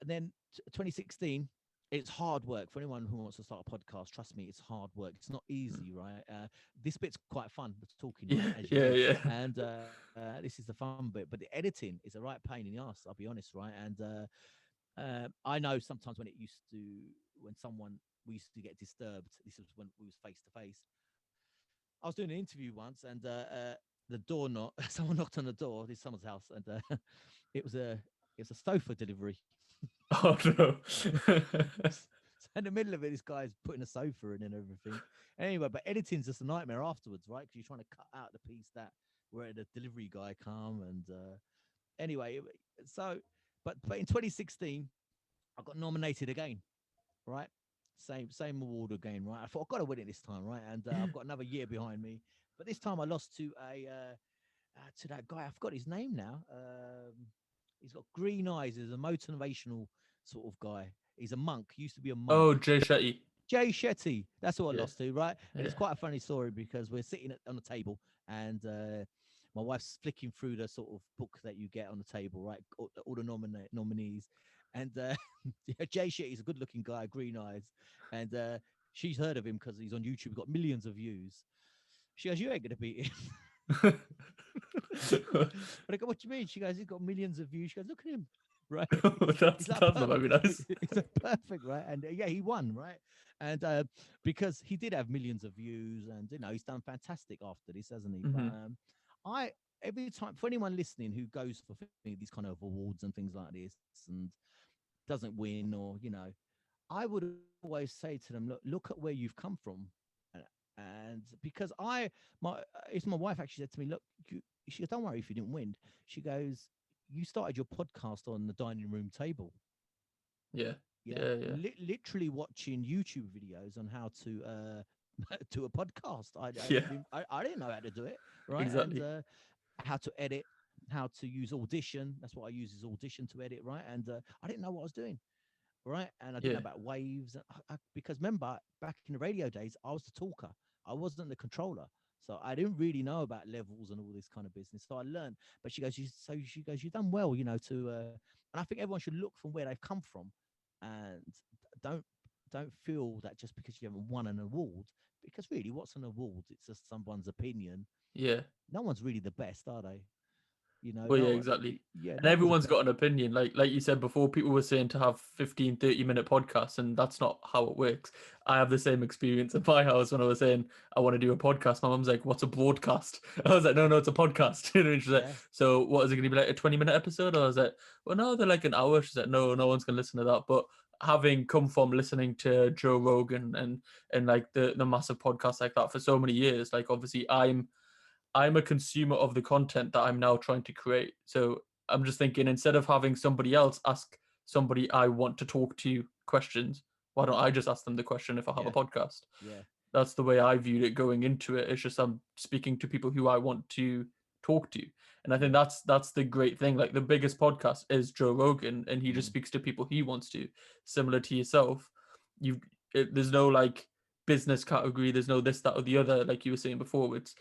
then 2016, it's hard work for anyone who wants to start a podcast. Trust me, it's hard work. It's not Mm. easy, right? This bit's quite fun, the talking, right, Yeah. as you know. Yeah. Yeah. And this is the fun bit, but the editing is a right pain in the ass. I'll be honest, right? And I know sometimes when someone we used to get disturbed. This was when we was face to face. I was doing an interview once, and the door knock. Someone knocked on the door. This someone's house, and it was a it was a sofa delivery. Oh no. So in the middle of it, this guy's putting a sofa in and everything. Anyway, but editing's just a nightmare afterwards, right? Because you're trying to cut out the piece that where the delivery guy come, and anyway, so but in 2016, I got nominated again, right? Same award again, right? I thought I've got to win it this time, right? And I've got another year behind me, but this time I lost to that guy. I forgot his name now. He's got green eyes. He's a motivational sort of guy. He's a monk. He used to be a monk. Oh, Jay Shetty. Jay Shetty. That's what I Yeah. lost to, right? And Yeah. it's quite a funny story because we're sitting on the table, and my wife's flicking through the sort of book that you get on the table, right? All the nominees. And yeah, Jay Shetty's a good looking guy, green eyes. And she's heard of him because he's on YouTube, got millions of views. She goes, you ain't going to beat him. But I go, what do you mean? She goes, he's got millions of views. She goes, look at him, right? that's He's like that's not very nice. It's a perfect, right? And yeah, he won, right? And because he did have millions of views, and you know, he's done fantastic after this, hasn't he? But Hmm. I every time for anyone listening who goes for these kind of awards and things like this and doesn't win, or you know, I would always say to them, look at where you've come from. And, and because it's my wife actually said to me, look, she goes, don't worry if you didn't win. She goes, you started your podcast on the dining room table. Yeah. Yeah, Yeah. Yeah. literally watching YouTube videos on how to do a podcast. Yeah. I didn't know how to do it, right? And Exactly. how to edit, how to use Audition. That's what I use is Audition to edit, right? And I didn't know what I was doing, right? And I didn't know Yeah. about waves because remember back in the radio days, I was the talker. I wasn't the controller. So I didn't really know about levels and all this kind of business. So I learned. But she goes, you've done well, and I think everyone should look from where they've come from, and don't don't feel that just because you haven't won an award, because really, what's an award? It's just someone's opinion. Yeah. No one's really the best, are they? Well, No yeah, one. exactly. Yeah, And no one's a everyone's best. got an opinion. Like you said before, people were saying to have 15, 30-minute podcasts, and that's not how it works. I have the same experience at my house when I was saying I want to do a podcast. My mum's like, "What's a broadcast?" I was like, "No, no, it's a podcast." And she's like, Yeah, "So what is it going to be, like a 20-minute episode?" I was like, "Well, no, they're like an hour." She's like, "No, no one's going to listen to that." But having come from listening to Joe Rogan and like the massive podcasts like that for so many years, like obviously I'm a consumer of the content that I'm now trying to create. So I'm just thinking, instead of having somebody else ask somebody I want to talk to questions, why don't I just ask them the question if I have a yeah, podcast? yeah, That's the way I viewed it going into it. It's just I'm speaking to people who I want to talk to. And I think yeah. that's the great thing. Like the biggest podcast is Joe Rogan, and he just Mm, speaks to people he wants to. Similar to yourself, you've there's no like business category. There's no this, that, or the other. Like you were saying before, it's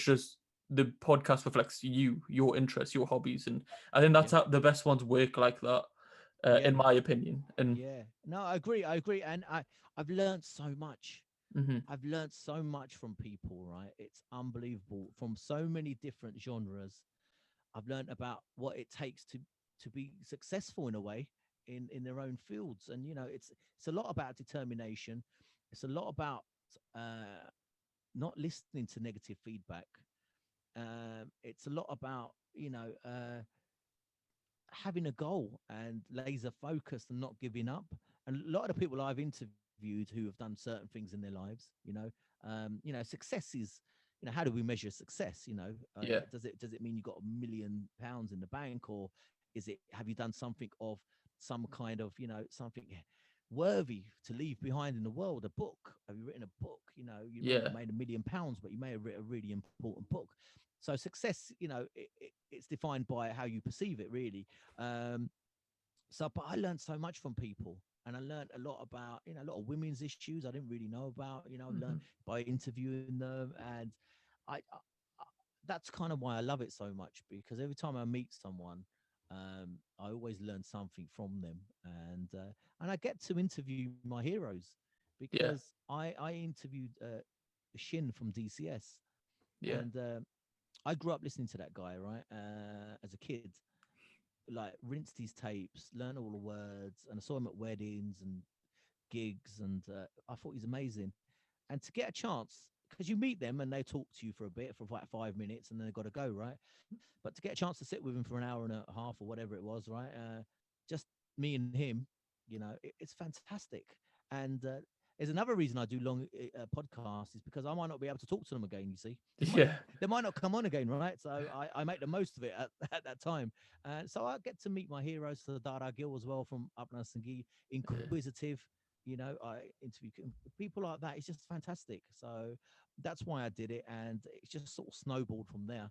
just the podcast reflects you, your interests, your hobbies, and I think yeah, that's how the best ones work like that, yeah, in my opinion. And yeah. No, I agree. I agree. And I've learned so much. mhm, I've learned so much from people, right? It's unbelievable from so many different genres. I've learned about what it takes to be successful in a way in their own fields. And it's a lot about determination. It's a lot about uh not listening to negative feedback. It's a lot about having a goal and laser focused and not giving up. And a lot of the people I've interviewed who have done certain things in their lives, success is, how do we measure success? yeah, Does it mean you got £1 million in the bank, or is it, have you done something of some kind of, something worthy to leave behind in the world? A book? Have you written a book? You may not yeah, have made £1 million, but you may have written a really important book. So success, it's defined by how you perceive it, really. um but I learned so much from people, and I learned a lot about, a lot of women's issues I didn't really know about. Learn mhm, by interviewing them. And I that's kind of why I love it so much, because every time I meet someone, I always learn something from them. And I get to interview my heroes, yeah, because I interviewed Shin from DCS. yeah, And I grew up listening to that guy, right? As a kid, like rinsed his tapes, learned all the words, and I saw him at weddings and gigs, and I thought he's amazing. And to get a chance, because you meet them and they talk to you for a bit, for like 5 minutes, and then they've got to go, right? But to get a chance to sit with him for an hour and a half or whatever it was, right? Just me and him, it's fantastic. And there's another reason I do long podcasts, is because I might not be able to talk to them again. You see, yeah, they might not come on again, right? So I make the most of it at, at that time. And so I get to meet my heroes, the Dada Gill as well from Upna Sangi, yeah, inquisitive. I interview people like that. It's just fantastic. So that's why I did it, and it's just sort of snowballed from there.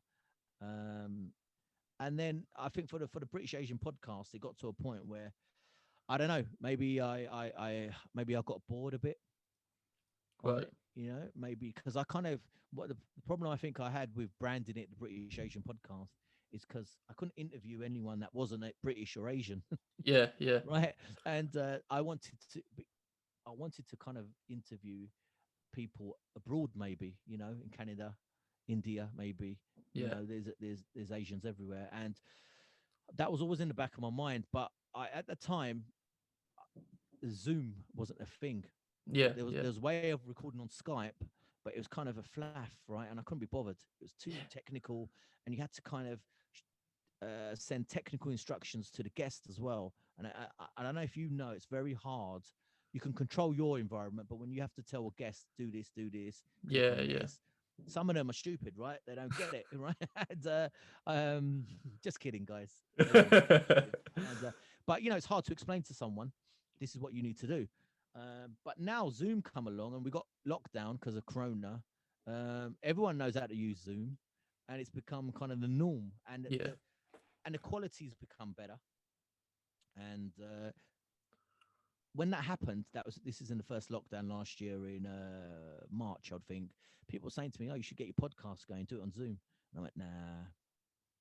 Um, and then I think for the British Asian podcast, it got to a point where I don't know, maybe maybe I got bored a bit on right, it, maybe because I kind of, what the problem I think I had with branding it the British Asian podcast is because I couldn't interview anyone that wasn't British or Asian, yeah, yeah, right? And I wanted to kind of interview people abroad, maybe, in Canada, India, maybe, yeah, there's Asians everywhere. And that was always in the back of my mind. But at the time, Zoom wasn't a thing. yeah, There yeah, was a way of recording on Skype, but it was kind of a flaff, right? And I couldn't be bothered. It was too technical, and you had to kind of send technical instructions to the guest as well. And I don't know if you know, it's very hard. You can control your environment, but when you have to tell a guest, do this, click yeah, on yeah. this, some of them are stupid, right? They don't get it, right? And just kidding, guys. They don't. Just kidding. And but it's hard to explain to someone this is what you need to do. But now Zoom come along, and we got lockdown because of Corona. Everyone knows how to use Zoom. and it's become kind of the norm, and Yeah. the quality's become better. And when that happened, this is in the first lockdown last year in March, I think. People were saying to me, "Oh, you should get your podcast going, do it on Zoom." And I went, "Nah,"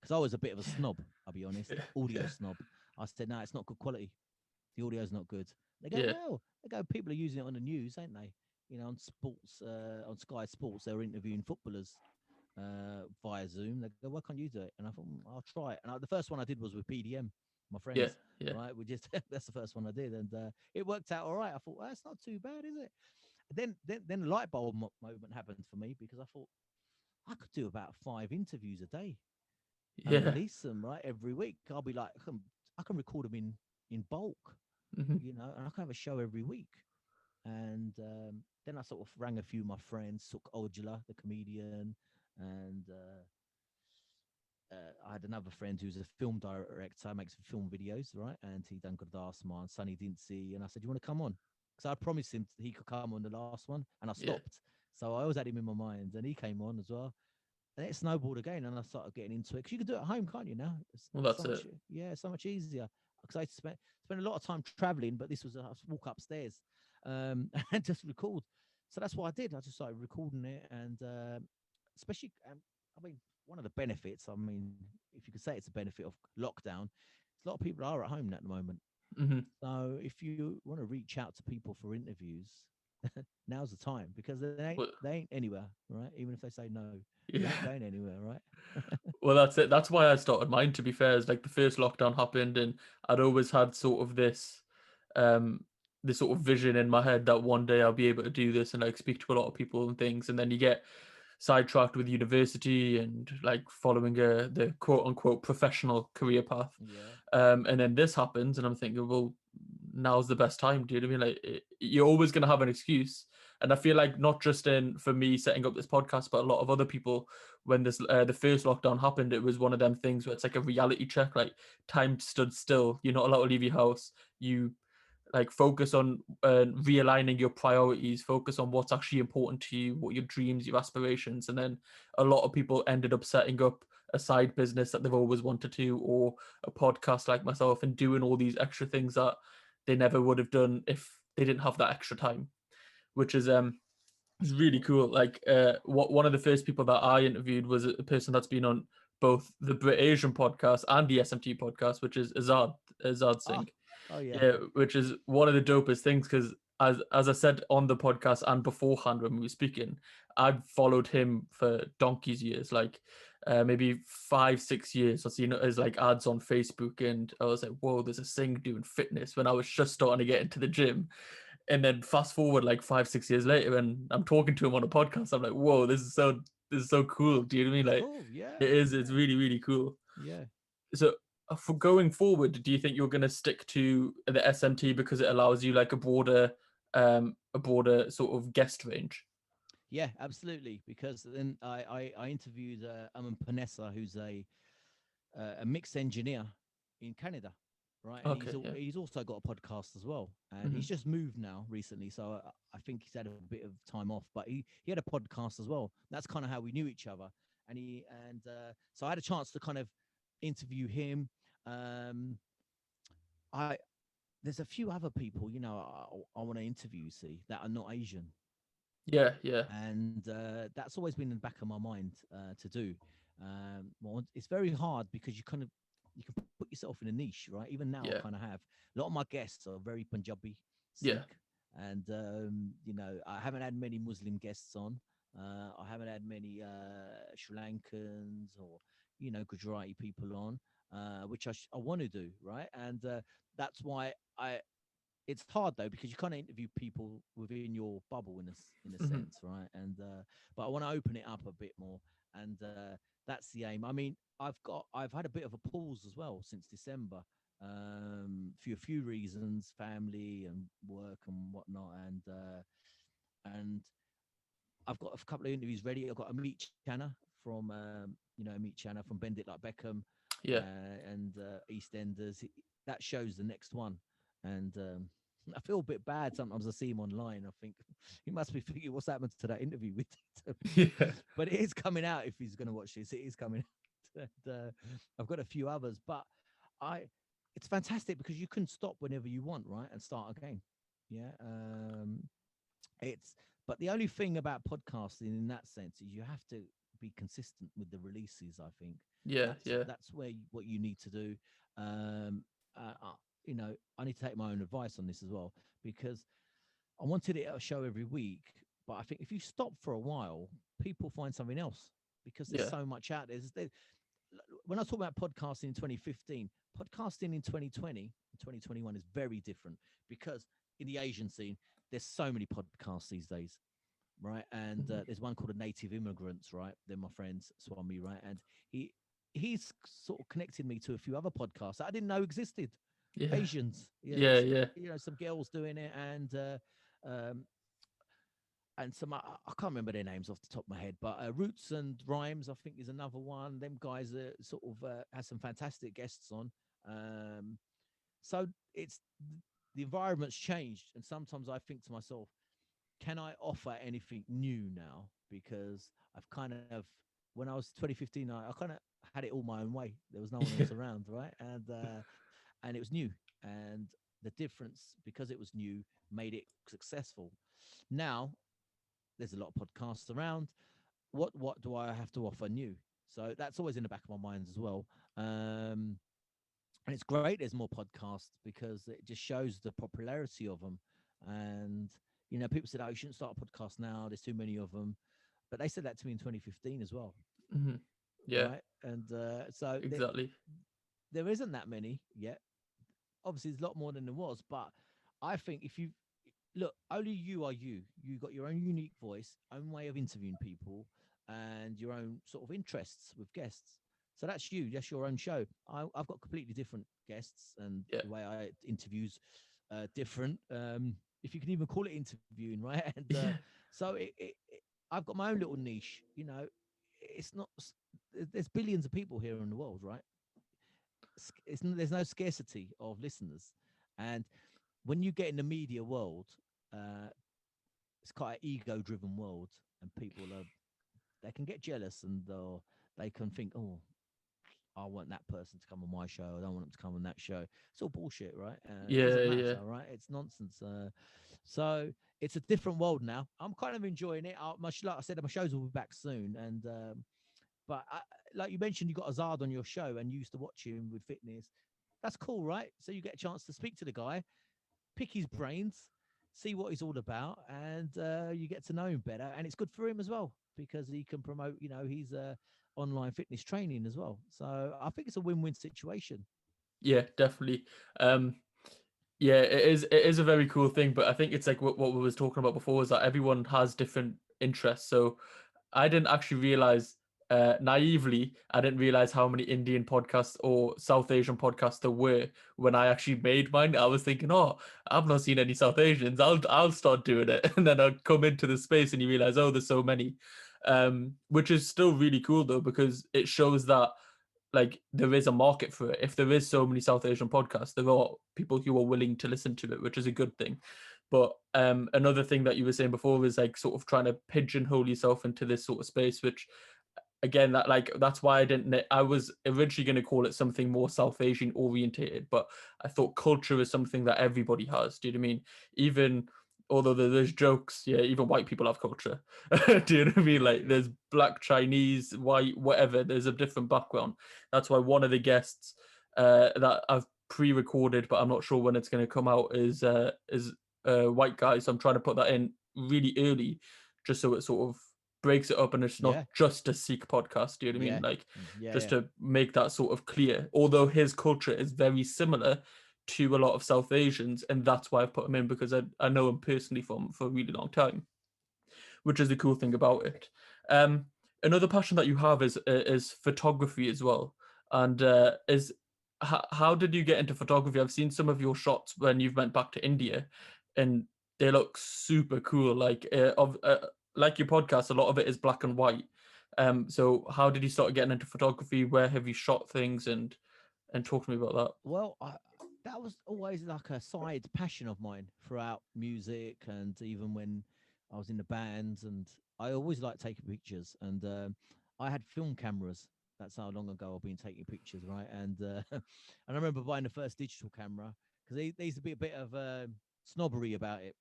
because I was a bit of a snob. I'll be honest, audio Yeah. snob. I said, "No, it's not good quality. The audio's not good." They go, Yeah. "Well," they go, "People are using it on the news, ain't they? You know, on sports, on Sky Sports, they were interviewing footballers via Zoom. They go, why can't you do it?" And I thought, I'll try it." And the first one I did was with PDM, my Yeah. friends, Yeah. right? We just that's the first one I did, and it worked out all right. I thought, well, that's not too bad, is it? Then the light bulb moment happened for me, because I thought I could do about 5 interviews a day and Yeah. release them right every week. I'll be like, I can record them in bulk, Hmm. and I can have a show every week. And then I sort of rang a few of my friends, Suk Ojala, the comedian, and I had another friend who's a film director, makes film videos, right? And he done Gurdasman, Sunny Dintsey, and I said, "You want to come on?" Because I promised him he could come on the last one, and I Yeah. stopped. So I always had him in my mind, and he came on as well. And it snowballed again, and I started getting into it, because you can do it at home, can't you? Now Well, it's that's so much, it. yeah, it's so much easier. Because I spent a lot of time traveling, but this was I walk upstairs, and just record. So that's what I did. I just started recording it, and especially, I mean, one of the benefits. I mean, if you could say it's a benefit of lockdown, a lot of people are at home at the moment. Hmm. So if you want to reach out to people for interviews, now's the time, because Well, they ain't anywhere, right? Even if they say no, they ain't yeah. going anywhere, right? Well, that's it. That's why I started mine. To be fair, is like the first lockdown happened, and I'd always had sort of um, this sort of vision in my head that one day I'll be able to do this and like speak to a lot of people and things. And then you get sidetracked with university and like following the quote unquote professional career path. Yeah. And then this happens, and I'm thinking, well, now's the best time. Do you know what I mean? Like, you're always going to have an excuse. And I feel like not just in for me setting up this podcast, but a lot of other people, when this the first lockdown happened, it was one of them things where it's like a reality check. Like, time stood still. You're not allowed to leave your house. You like focus on realigning your priorities, focus on what's actually important to you, what your dreams, your aspirations. And then a lot of people ended up setting up a side business that they've always wanted to, or a podcast like myself, and doing all these extra things that they never would have done if they didn't have that extra time, which is really cool. Like what one of the first people that I interviewed was a person that's been on both the Brit Asian podcast and the SMT podcast, which is Azad Ah, Singh. oh yeah. Yeah, which is one of the dopest things, because as I said on the podcast and beforehand when we were speaking, I've followed him for donkey's years, like maybe 5-6 years. I've seen his like ads on Facebook, and I was like, whoa, there's a Singh doing fitness when I was just starting to get into the gym. And then fast forward like 5-6 years later, and I'm talking to him on a podcast. I'm like, whoa, this is so cool. Do you know what I mean? It's Like, cool. Yeah. it is. It's Yeah. really really cool. Yeah. So for going forward, do you think you're going to stick to the SMT because it allows you like a broader sort of guest range? Yeah, absolutely. Because then I interviewed Aman Panessa, who's a mixed engineer in Canada, right? And Okay, yeah. he's also got a podcast as well, and Hmm. he's just moved now recently, so I think he's had a bit of time off. But he had a podcast as well. That's kind of how we knew each other, and so I had a chance to kind of interview him. Um, I There's a few other people, I want to interview, see, that are not Asian, Yeah, yeah, and that's always been in the back of my mind to do. Well, it's very hard because you can put yourself in a niche, right? Even now, I yeah, kind of have a lot of my guests are very Punjabi, yeah, Sikh, and I haven't had many Muslim guests on. I haven't had many Sri Lankans or Gujarati people on, which I want to do, right? And that's why I it's hard though, because you kind of interview people within your bubble in a hmm, sense, right? And but I want to open it up a bit more, and that's the aim. I mean, I've had a bit of a pause as well since December, for a few reasons, family and work and whatnot, and I've got a couple of interviews ready. I've got a meet Channa from meet Channa from Bend It Like Beckham, yeah. and EastEnders. That shows the next one, and I feel a bit bad sometimes. I see him online. I think he must be thinking, "What's happened to that interview with?" Yeah. But it is coming out. If he's going to watch this, it is coming out. And, I've got a few others, but I, it's fantastic because you can stop whenever you want, right, and start again. Yeah. It's but the only thing about podcasting in that sense is you have to be consistent with the releases. I think Yeah. that's Yeah. that's where what you need to do. Um, I need to take my own advice on this as well because I wanted it a show every week, but I think if you stop for a while, people find something else because there's Yeah. so much out there. When I was talking about podcasting in 2015, podcasting in 2020 and 2021 is very different because in the Asian scene, there's so many podcasts these days, right? And Mhm. there's one called a Native Immigrants, right? They're my friends, Swami, right? And he's sort of connected me to a few other podcasts that I didn't know existed. Yeah. Asians, yeah, Yeah. Yeah. some girls doing it, um, and some I can't remember their names off the top of my head, but Roots and Rhymes I think is another one. Them guys sort of has some fantastic guests on. Um, so it's the environment's changed, and sometimes I think to myself, can I offer anything new now? Because I've kind of when I was 2015, I kind of had it all my own way. There was no one else around, right? And it was new, and the difference because it was new made it successful. Now there's a lot of podcasts around. What do I have to offer new? So that's always in the back of my mind as well. And it's great there's more podcasts because it just shows the popularity of them. And people said, "Oh, you shouldn't start a podcast now. There's too many of them." But they said that to me in 2015 as well, Hmm. Yeah. right? And so Exactly. there isn't that many yet. Obviously, there's a lot more than there was, but I think if you look, only you are you. You got your own unique voice, own way of interviewing people, and your own sort of interests with guests. So that's you. That's your own show. I've got completely different guests, and Yeah. the way I interviews different. If you can even call it interviewing, right? And Yeah. so I've got my own little niche. It's not. There's billions of people here in the world, right? There's no scarcity of listeners, and when you get in the media world, uh, it's quite an ego-driven world, and people they can get jealous and they can think, oh, I want that person to come on my show. I don't want them to come on that show. It's all bullshit, right? It Yeah. doesn't Yeah. matter, right? It's nonsense. So it's a different world now. I'm kind of enjoying it. Like I said, my shows will be back soon, and but like you mentioned, you got Azad on your show, and you used to watch him with fitness. That's cool, right? So you get a chance to speak to the guy, pick his brains, see what he's all about, and you get to know him better. And it's good for him as well because he can promote, his online fitness training as well. So I think it's a win-win situation. Yeah. Definitely. Um, Yeah, it is a very cool thing, but I think it's like what we was talking about before is that everyone has different interests. So I didn't actually realize, naively, I didn't realize how many Indian podcasts or South Asian podcasts there were when I actually made mine. I was thinking, oh, I've not seen any South Asians. I'll start doing it, and then I'll come into the space and you realize, oh, there's so many, which is still really cool though because it shows that like there is a market for it. If there is so many South Asian podcasts, there are people who are willing to listen to it, which is a good thing. But another thing that you were saying before is like sort of trying to pigeonhole yourself into this sort of space, which again that's why I was originally going to call it something more South Asian orientated, but I thought culture is something that everybody has. Do you know what I mean? Even although there's jokes, yeah, even white people have culture. Do you know what I mean? Like there's black, Chinese, white, whatever, there's a different background. That's why one of the guests that I've pre-recorded but I'm not sure when it's going to come out is white guy, so I'm trying to put that in really early just so it sort of breaks it up and it's not Yeah, just a Sikh podcast. Do you know what I mean? yeah, Like yeah, just yeah, to make that sort of clear. Although his culture is very similar to a lot of South Asians, and that's why I've put him in because I know him personally for a really long time, which is the cool thing about it. Um, Another passion that you have is photography as well, and is how did you get into photography? I've seen some of your shots when you've went back to India, and they look super cool. Like your podcast, a lot of it is black and white. So how did you start getting into photography? Where have you shot things? And talk to me about that. well, that was always like a side passion of mine throughout music, and even when I was in the bands, and I always liked taking pictures. And I had film cameras. That's how long ago I've been taking pictures, right? And and I remember buying the first digital camera because there used to be a bit of snobbery about it.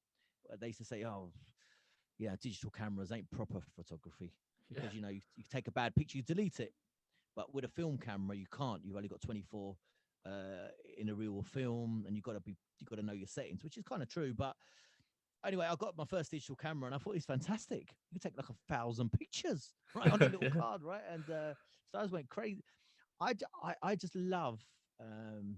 They used to say, "Oh, yeah, digital cameras ain't proper photography Yeah. because you take a bad picture, you delete it." But with a film camera, you can't. You've only got 24 in a real film, and you got to know your settings, which is kind of true. But anyway, I got my first digital camera, and I thought it was fantastic. You could take like 1,000 pictures right on a little Yeah. card, right? And so I just went crazy. I just love. Um,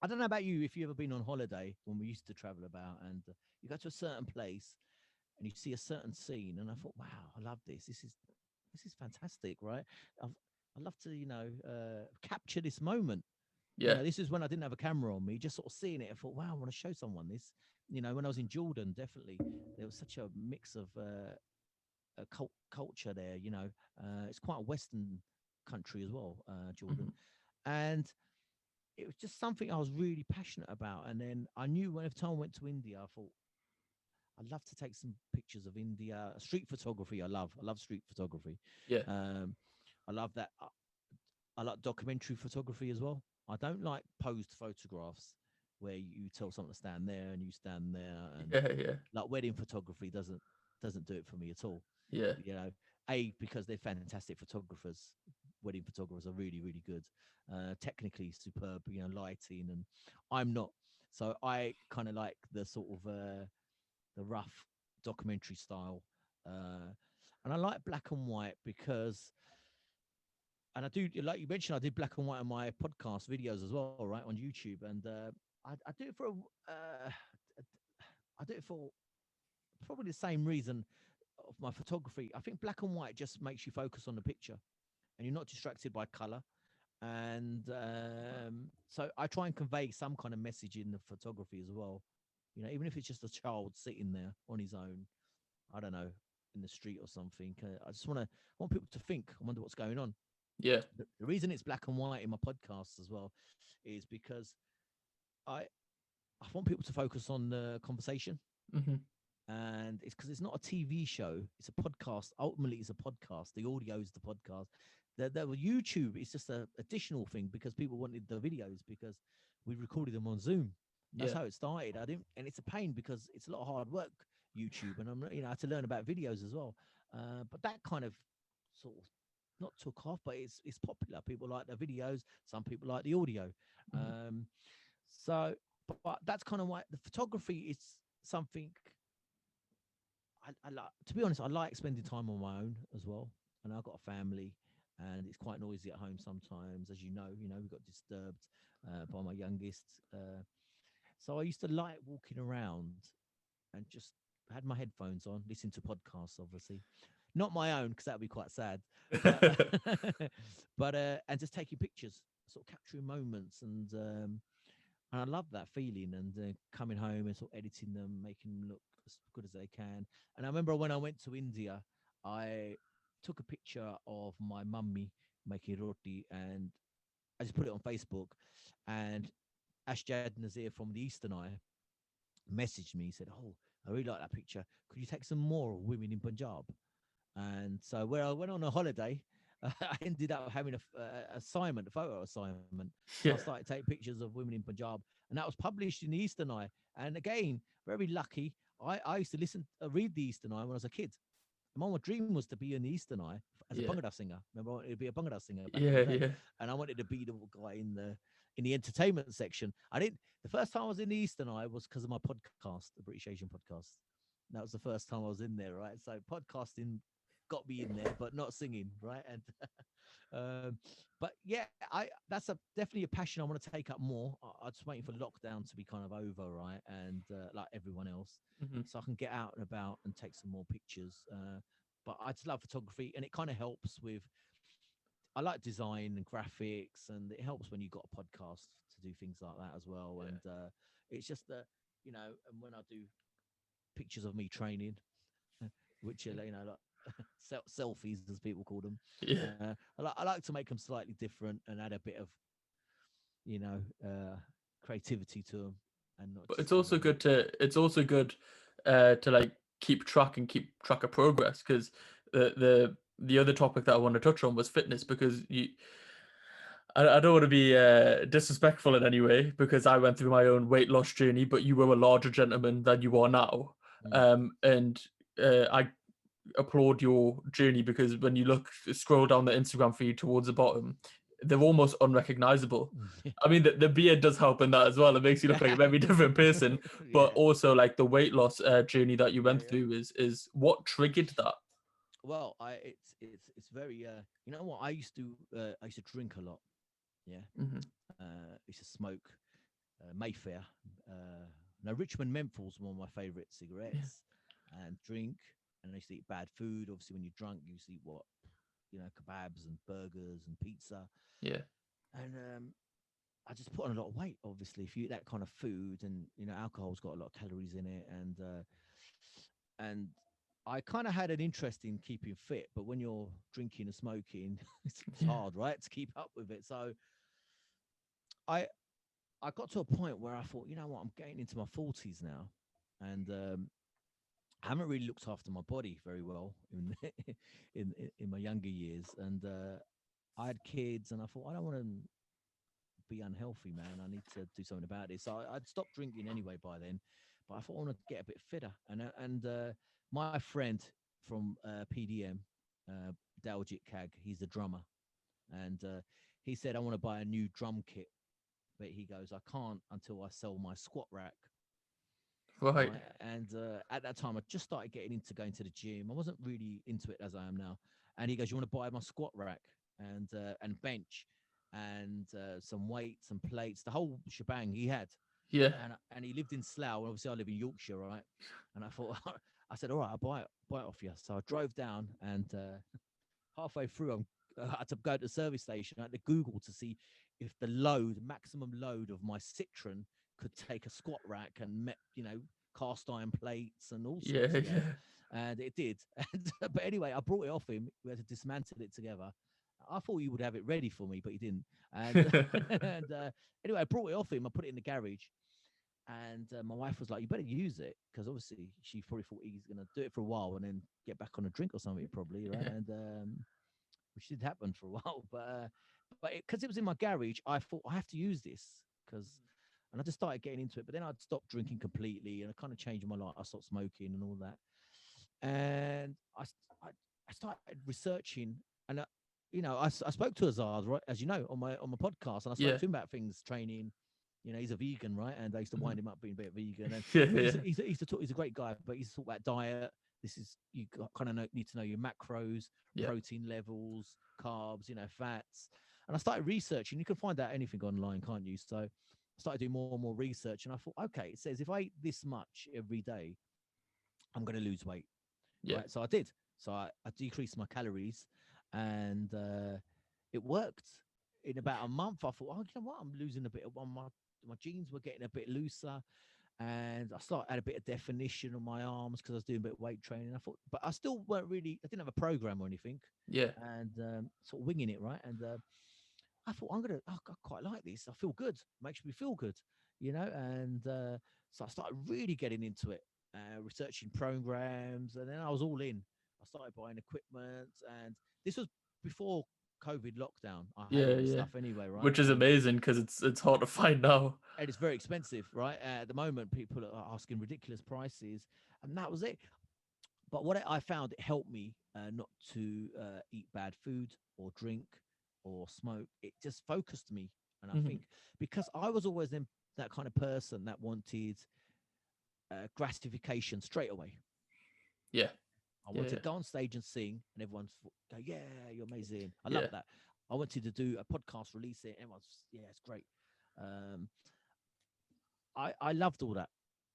I don't know about you if you ever been on holiday when we used to travel about, and you go to a certain place and you see a certain scene, and I thought, wow, I love this. This is fantastic, right? I love to, capture this moment. Yeah. This is when I didn't have a camera on me, just sort of seeing it. I thought, wow, I want to show someone this. When I was in Jordan, definitely there was such a mix of culture there. It's quite a Western country as well, Jordan, Mhm. and it was just something I was really passionate about. And then I knew whenever time I went to India, I thought I'd love to take some pictures of India. Street photography, I love street photography. Yeah. Um, I love that. I like documentary photography as well. I don't like posed photographs where you tell someone to stand there and you stand there, and Yeah. Yeah. like wedding photography doesn't do it for me at all. Yeah. Because they're fantastic photographers. Wedding photographers are really, really good, technically superb. Lighting, and I'm not. So I kind of like the sort of the rough documentary style, and I like black and white because, and I do, like you mentioned, I did black and white on my podcast videos as well, right, on YouTube, and I do it for I do it for probably the same reason of my photography. I think black and white just makes you focus on the picture, and you're not distracted by color. And so I try and convey some kind of message in the photography as well. Even if it's just a child sitting there on his own, I don't know, in the street or something. I just want people to think. I wonder what's going on. Yeah. The reason it's black and white in my podcasts as well is because I I want people to focus on the conversation, Hmm. and it's because it's not a TV show; it's a podcast. Ultimately, it's a podcast. The audio is the podcast. The YouTube is just an additional thing because people wanted the videos because we recorded them on Zoom. That's Yeah. how it started. I didn't, and it's a pain because it's a lot of hard work. YouTube, and I had to learn about videos as well. But that kind of sort of not took off, but it's popular. People like the videos. Some people like the audio. Hmm. Um, so, but that's kind of why the photography is something I like. To be honest, I like spending time on my own as well. And I've got a family, and it's quite noisy at home sometimes, as we got disturbed by my youngest. So I used to like walking around and just had my headphones on, listening to podcasts, obviously, not my own because that would be quite sad, but but and just taking pictures, sort of capturing moments, and I love that feeling, and coming home and sort of editing them, making them look as good as they can. And I remember when I went to India, I took a picture of my mummy making roti, and I just put it on Facebook, and Ashjad Nazir from the Eastern Eye messaged me. He said, "Oh, I really like that picture. Could you take some more of women in Punjab?" And so where I went on a holiday, I ended up having a photo assignment. So I Yeah. started taking pictures of women in Punjab, and that was published in the Eastern Eye. And again, very lucky. I used to read the Eastern Eye when I was a kid. And my dream was to be in the Eastern Eye as a Yeah. Bhangra singer. Remember, I wanted to be a Bhangra singer back in the Yeah. day, Yeah. and I wanted to be the guy in the entertainment section. I didn't. The first time I was in the Eastern Eye was because of my podcast, the British Asian podcast. That was the first time I was in there, right? So podcasting got me in there, but not singing, right? And but yeah, I that's definitely a passion I want to take up more. I'm just waiting for lockdown to be kind of over, right? And like everyone else, Hmm. so I can get out and about and take some more pictures. But I just love photography, and it kind of helps with. I like design and graphics, and it helps when you got a podcast to do things like that as well. Yeah. And it's just that and when I do pictures of me training, which are like selfies as people call them. Yeah. I like to make them slightly different and add a bit of you know uh, creativity to them, and not But just, it's also good to like keep track of progress, because the other topic that I want to touch on was fitness, because I don't want to be disrespectful in any way, because I went through my own weight loss journey, but you were a larger gentleman than you are now. Mm. And I applaud your journey, because when you scroll down the Instagram feed towards the bottom, they're almost unrecognizable. I mean, the beard does help in that as well. It makes you look like a very different person, but Yeah, also like the weight loss journey that you yeah, went yeah. through is what triggered that. Well, it's very you know what, I used to drink a lot. Yeah, Hmm. I used to smoke Mayfair. Now Richmond Menthols were one of my favorite Yeah, cigarettes, and drink. And I used to eat bad food. Obviously, when you're drunk, you used to eat what, kebabs and burgers and pizza. yeah, And I just put on a lot of weight. Obviously, if you eat that kind of food, and alcohol's got a lot of calories in it, and I kind of had an interest in keeping fit, but when you're drinking and smoking, it's yeah, hard, right, to keep up with it. So I I got to a point where I thought, you know what, I'm getting into my 40s now, and I haven't really looked after my body very well in in my younger years, and I had kids, and I thought I don't want to be unhealthy, man. I need to do something about this. So I'd stopped drinking anyway by then, but I thought I want to get a bit fitter. And my friend from PDM, uh, Daljit Kag, he's the drummer, and he said I want to buy a new drum kit, but he goes, I can't until I sell my squat rack. right, Right. And at that time, I just started getting into going to the gym. I wasn't really into it as I am now. And he goes, "You want to buy my squat rack and bench and some weights and plates, the whole shebang he had." yeah, And he lived in Slough. And obviously, I live in Yorkshire, right? And I thought, I said, "All right, I'll buy it off you." So I drove down, and halfway through, I had to go to the service station. I had to Google to see if the maximum load of my Citroen could take a squat rack and cast iron plates and all yeah, sorts. Yeah, yeah, and it did. And, but anyway, I brought it off him. We had to dismantle it together. I thought he would have it ready for me, but he didn't. And and anyway, I brought it off him. I put it in the garage. And my wife was like, "You better use it," because obviously she probably thought he's gonna do it for a while and then get back on a drink or something, probably, right? yeah, And which did happen for a while, but because it was in my garage, I thought I have to use this because, and I just started getting into it. But then I'd stopped drinking completely, and I kind of changed my life. I stopped smoking and all that, and I started researching, and I spoke to Azad, right, as you know, on my podcast, and I spoke yeah, to him about things, training. He's a vegan, right? And I used to mhm, wind him up being a bit vegan, and yeah, but yeah, he's a great guy, but he's talk about diet. This is you kind of need to know your macros, yeah, protein levels, carbs, fats. And I started researching. You can find out anything online, can't you? So I started doing more and more research, and I thought, okay, it says if I eat this much every day, I'm going to lose weight, yeah, right? So I did. So I decreased my calories, and it worked. In about a month, I thought, oh, you know what? I'm losing a bit of my jeans were getting a bit looser, and I started had a bit of definition on my arms because I was doing a bit of weight training. I thought, but I still weren't really. I didn't have a program or anything, yeah, and sort of winging it, right? And I thought I quite like this. I feel good. Makes me feel good, And so I started really getting into it, researching programs, and then I was all in. I started buying equipment, and this was before COVID lockdown. I had yeah, all this yeah. stuff anyway, right? Which is amazing, because it's hard to find now. And it's very expensive, right? At the moment, people are asking ridiculous prices, and that was it. But what I found, it helped me not to eat bad food or drink or smoke. It just focused me, and I Hmm. think because I was always that kind of person that wanted gratification straight away. Yeah, I yeah, wanted to yeah, go on stage and sing, and everyone's go, "Yeah, you're amazing." I love yeah, that. I wanted to do a podcast, release it. Everyone's, "Yeah, it's great." Um, I loved all that.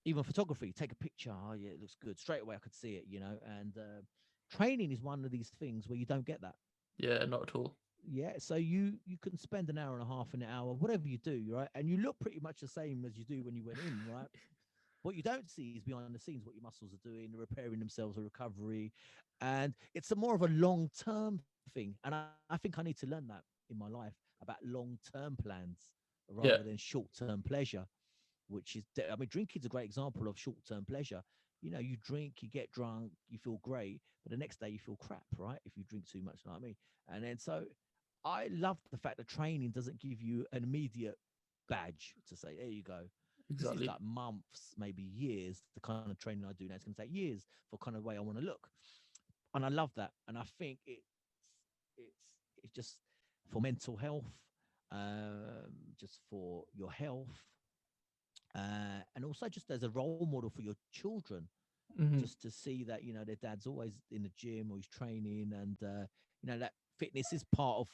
Even photography, take a picture. Oh yeah, it looks good. Straight away, I could see it. And training is one of these things where you don't get that. yeah, not at all. Yeah, so you can spend an hour and a half, an hour, whatever you do, right? And you look pretty much the same as you do when you went in, right? What you don't see is behind the scenes what your muscles are doing, repairing themselves, a recovery, and it's a more of a long term thing. And I think I need to learn that in my life about long term plans. Yeah, rather than short-term pleasure, which is, I mean, drinking's a great example of short-term pleasure. You know, you drink, you get drunk, you feel great, but the next day you feel crap, right? If you drink too much, like me. And then so I love the fact that training doesn't give you an immediate badge to say, there you go. This is exactly. like months, maybe years. The kind of training I do now, it's going to take years for kind of way I want to look. And I love that. And I think it's it's just for mental health, just for your health, and also just as a role model for your children, Hmm. just to see that their dad's always in the gym or he's training, and that fitness is part of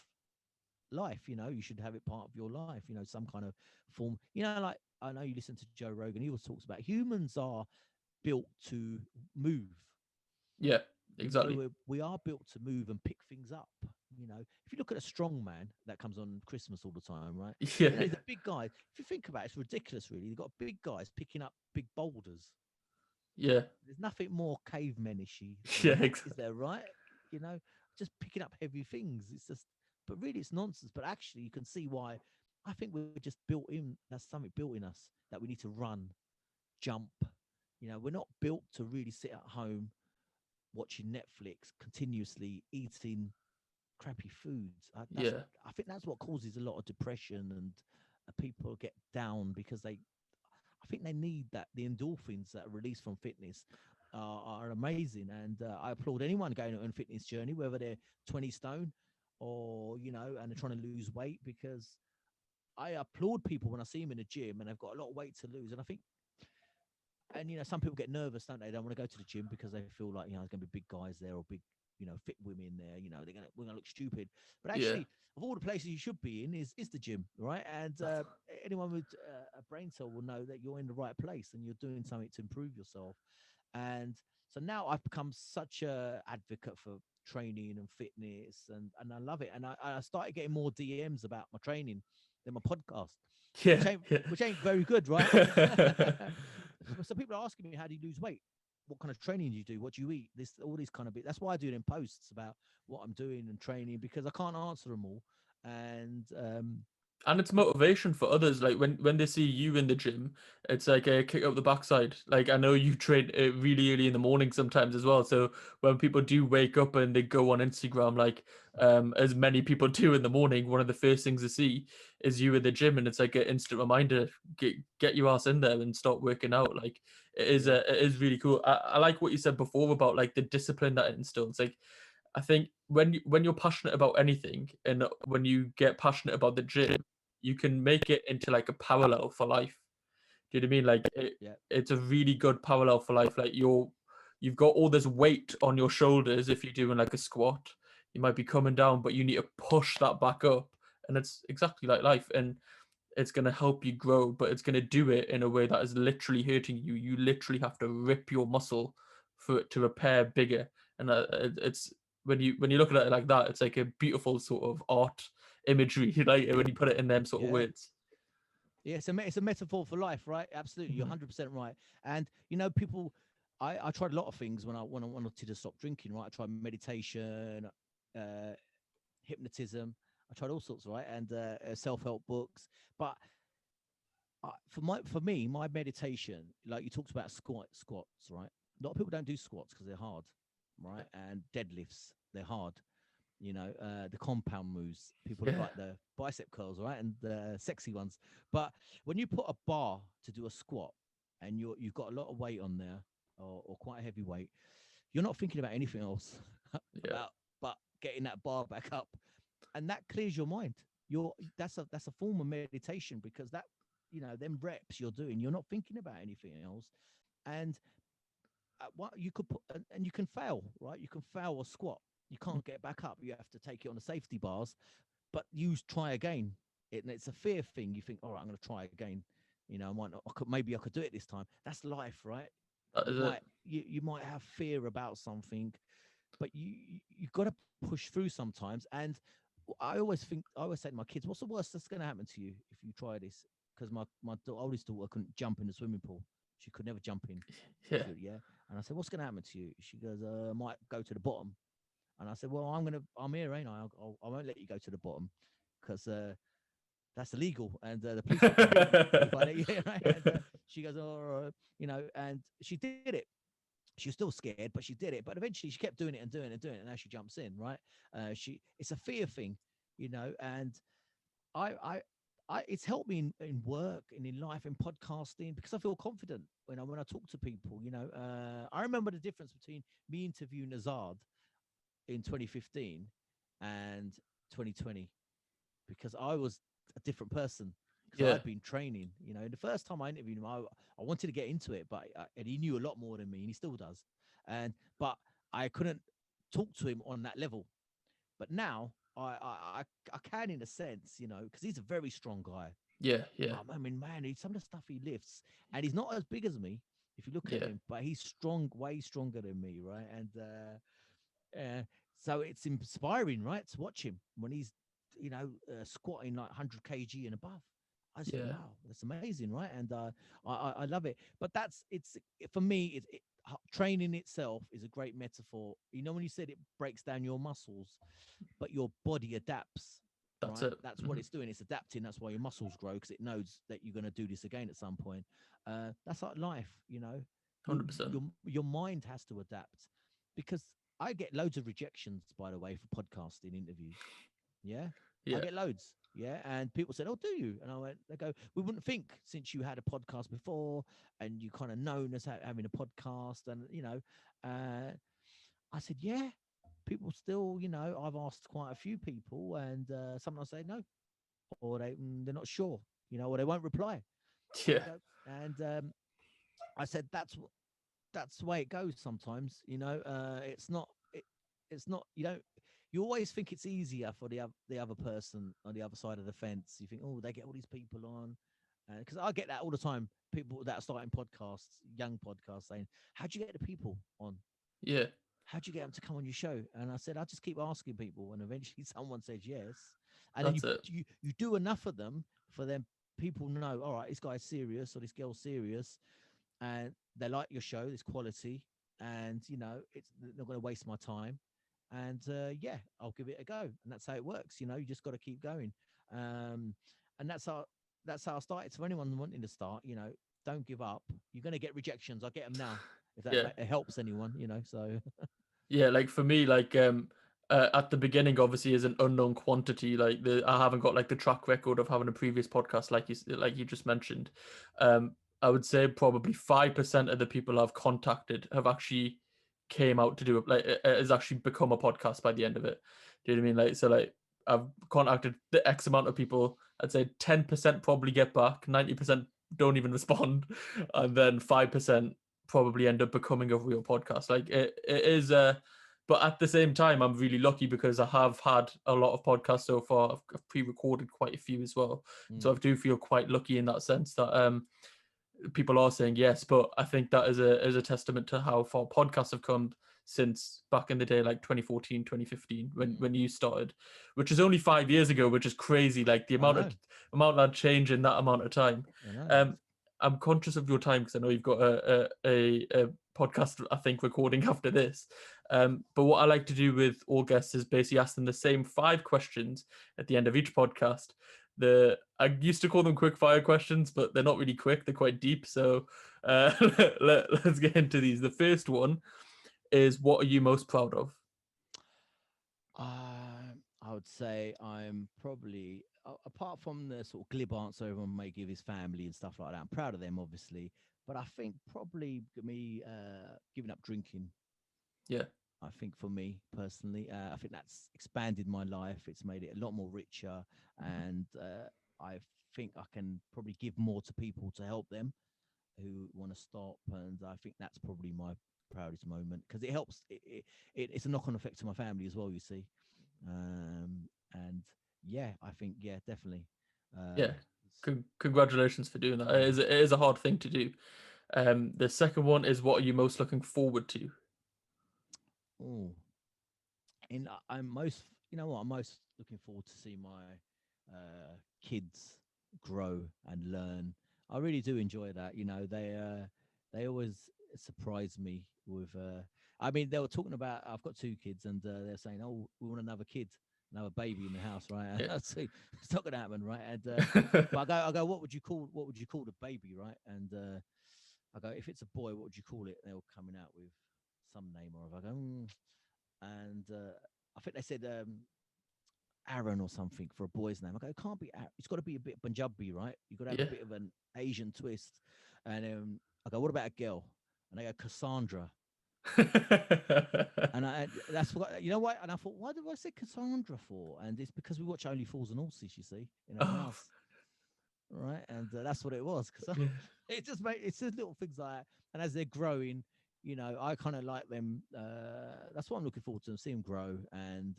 life. You should have it part of your life, some kind of form, like I know you listen to Joe Rogan. He always talks about humans are built to move. Yeah, exactly. We are built to move and pick things up. If you look at a strong man that comes on Christmas all the time, right? Yeah, He's a big guy. If you think about it, it's ridiculous, really. You've got big guys picking up big boulders. yeah, There's nothing more cavemenishy than yeah, that, is exactly. there, right? You know, just picking up heavy things. It's just, but really, it's nonsense. But actually, you can see why. I think we're just built in. That's something built in us that we need to run, jump. We're not built to really sit at home watching Netflix continuously, eating crappy foods. Yeah, I think that's what causes a lot of depression, and people get down because I think they need that. The endorphins that are released from fitness are amazing, and I applaud anyone going on a fitness journey, whether they're 20 stone or and they're trying to lose weight, because I applaud people when I see them in the gym and they've got a lot of weight to lose. And I think, and some people get nervous, don't they? They don't want to go to the gym because they feel like there's going to be big guys there, or big fit women there. We're gonna look stupid. But yeah, actually, of all the places you should be in is the gym, right? And anyone with a brain cell will know that you're in the right place and you're doing something to improve yourself. And so now I've become such a advocate for training and fitness, and I love it. And I started getting more DMs about my training than my podcast, which yeah, ain't yeah. which ain't very good, right? So people are asking me, how do you lose weight? What kind of training do you do? What do you eat? All these kind of bits. That's why I do it in posts about what I'm doing and training, because I can't answer them all. And And it's motivation for others. Like when they see you in the gym, it's like a kick up the backside. Like I know you train really early in the morning sometimes as well. So when people do wake up and they go on Instagram, like as many people do in the morning, one of the first things they see is you in the gym, and it's like an instant reminder: get your ass in there and start working out. Like yeah, it is really cool. I like what you said before about like the discipline that it instills. Like I think when you're passionate about anything, and when you get passionate about the gym, you can make it into like a parallel for life. Do you know what I mean? Like yeah, it's a really good parallel for life. Like you've got all this weight on your shoulders if you're doing like a squat. You might be coming down, but you need to push that back up. And it's exactly like life. And it's going to help you grow, but it's going to do it in a way that is literally hurting you. You literally have to rip your muscle for it to repair bigger. And it's when you look at it like that, it's like a beautiful sort of art imagery, like when you put it in them sort of yeah. words. Yeah, it's a metaphor for life, right? Absolutely, you're Mhm. 100% right. And people, I tried a lot of things when I wanted to stop drinking. Right, I tried meditation, uh, hypnotism. I tried all sorts, right, and self help books. But for me, my meditation, like you talked about squats, right? A lot of people don't do squats because they're hard, right? And deadlifts, they're hard. The compound moves. People Yeah, like the bicep curls, right, and the sexy ones. But when you put a bar to do a squat, and you've got a lot of weight on there, or quite a heavy weight, you're not thinking about anything else yeah, about but getting that bar back up, and that clears your mind. That's a form of meditation, because that them reps you're doing, you're not thinking about anything else. And what you could put, and you can fail, right? You can fail a squat. You can't get back up. You have to take it on the safety bars, but you try again. And it's a fear thing. You think, all right, I'm going to try again. I might not. Maybe I could do it this time. That's life, right? that You is it. might you might have fear about something, but you got to push through sometimes. And I always say to my kids, what's the worst that's going to happen to you if you try this? Because my oldest daughter couldn't jump in the swimming pool. She could never jump in. Yeah, Yeah. And I said, what's going to happen to you? She goes, I might go to the bottom. And I said, well, I'm here, ain't I? I won't let you go to the bottom, because that's illegal. And the police will come in if I let you. Right? And she goes, oh, and she did it. She was still scared, but she did it. But eventually, she kept doing it and doing it and doing it. And now she jumps in, right? It's a fear thing, And I, I, it's helped me in work and in life and podcasting because I feel confident when I talk to people. I remember the difference between me interviewing Azad in 2015 and 2020 because I was a different person because Yeah, I'd been training. The first time I interviewed him, I wanted to get into it, and he knew a lot more than me, and he still does. But I couldn't talk to him on that level. But now I can in a sense, because he's a very strong guy. yeah, yeah, I mean, man, some of the stuff he lifts, and he's not as big as me if you look at yeah, him, but he's strong, way stronger than me, right? And so it's inspiring, right, to watch him when he's, squatting like 100 kg and above. I said, yeah, wow, that's amazing, right? And I love it. But it's for me, training itself is a great metaphor. When you said it breaks down your muscles, but your body adapts, that's right? it. That's what it's doing. It's adapting. That's why your muscles grow because it knows that you're going to do this again at some point. That's like life, $100%. your mind has to adapt because I get loads of rejections, by the way, for podcasting interviews. Yeah, I Yeah, get loads. Yeah, and people said, "Oh, do you?" And I went, "They go, we wouldn't think since you had a podcast before, and you kind of known as having a podcast, and uh, I said, yeah." People still, I've asked quite a few people, and sometimes say no, or they're not sure, or they won't reply. yeah, And I said that's the way it goes sometimes. It's not. You always think it's easier for the other person on the other side of the fence. You think, oh, they get all these people on, because I get that all the time. People that are starting podcasts, young podcasts, saying, "How do you get the people on? yeah. How do you get them to come on your show?" And I said, I just keep asking people, and eventually someone says yes. And then That's it. you do enough of them for them. People know, all right, this guy's serious or this girl's serious, and they like your show, this quality, and it's not going to waste my time. And yeah, I'll give it a go, and that's how it works. You just got to keep going, um, and that's how I started. So anyone wanting to start, don't give up. You're going to get rejections. I get them now. If that Yeah, helps anyone, so yeah. Like for me, like at the beginning, obviously, is an unknown quantity. Like I haven't got like the track record of having a previous podcast, like you just mentioned. I would say probably 5% of the people I've contacted have actually came out to do it. Like has actually become a podcast by the end of it. Do you know what I mean? Like so, like I've contacted the X amount of people. I'd say 10% probably get back, 90% don't even respond, and then 5% probably end up becoming a real podcast. Like it is but at the same time, I'm really lucky because I have had a lot of podcasts so far. I've pre-recorded quite a few as well, so I mm, do feel quite lucky in that sense that people are saying yes. But I think that is a testament to how far podcasts have come since back in the day, like 2014, 2015, when you started, which is only 5 years ago, which is crazy. Like the I know, amount that change in that amount of time. I know. Um, I'm conscious of your time because I know you've got a podcast, I think, recording after this. But what I like to do with all guests is basically ask them the same 5 questions at the end of each podcast. I used to call them quick fire questions, but they're not really quick; they're quite deep. So let's get into these. The first one is, what are you most proud of? I would say I'm probably, apart from the sort of glib answer everyone may give his family and stuff like that. I'm proud of them, obviously, but I think probably me giving up drinking. Yeah, I think for me personally, I think that's expanded my life. It's made it a lot more richer, and I think I can probably give more to people to help them who want to stop. And I think that's probably my proudest moment because it helps. It's a knock-on effect to my family as well. You see, and yeah, I think yeah, definitely. yeah. It's- Congratulations for doing that. yeah. It is a hard thing to do. The second one is, what are you most looking forward to? Oh, and I'm most, what, I'm most looking forward to see my kids grow and learn. I really do enjoy that. They always surprise me with. I mean, they were talking about. I've got 2 kids, and they're saying, "Oh, we want another kid." another baby in the house, right? Yeah. See, it's not gonna happen, right? And but I go, what would you call the baby, right? And I go, if it's a boy, what would you call it? They're all coming out with some name or other. I go, and I think they said Aaron or something for a boy's name. I go, it can't be Aaron. It's got to be a bit Punjabi, right? You've got to have a Yeah. bit of an Asian twist. And I go, what about a girl? And they go, Cassandra. And that's what, you know what? And I thought, why did I say Cassandra for? And it's because we watch Only Fools and Horses, you see, in our Oh, house, right? And that's what it was. Because yeah. it just it's just little things like that. And as they're growing, I kind of like them. That's what I'm looking forward to, see them grow. And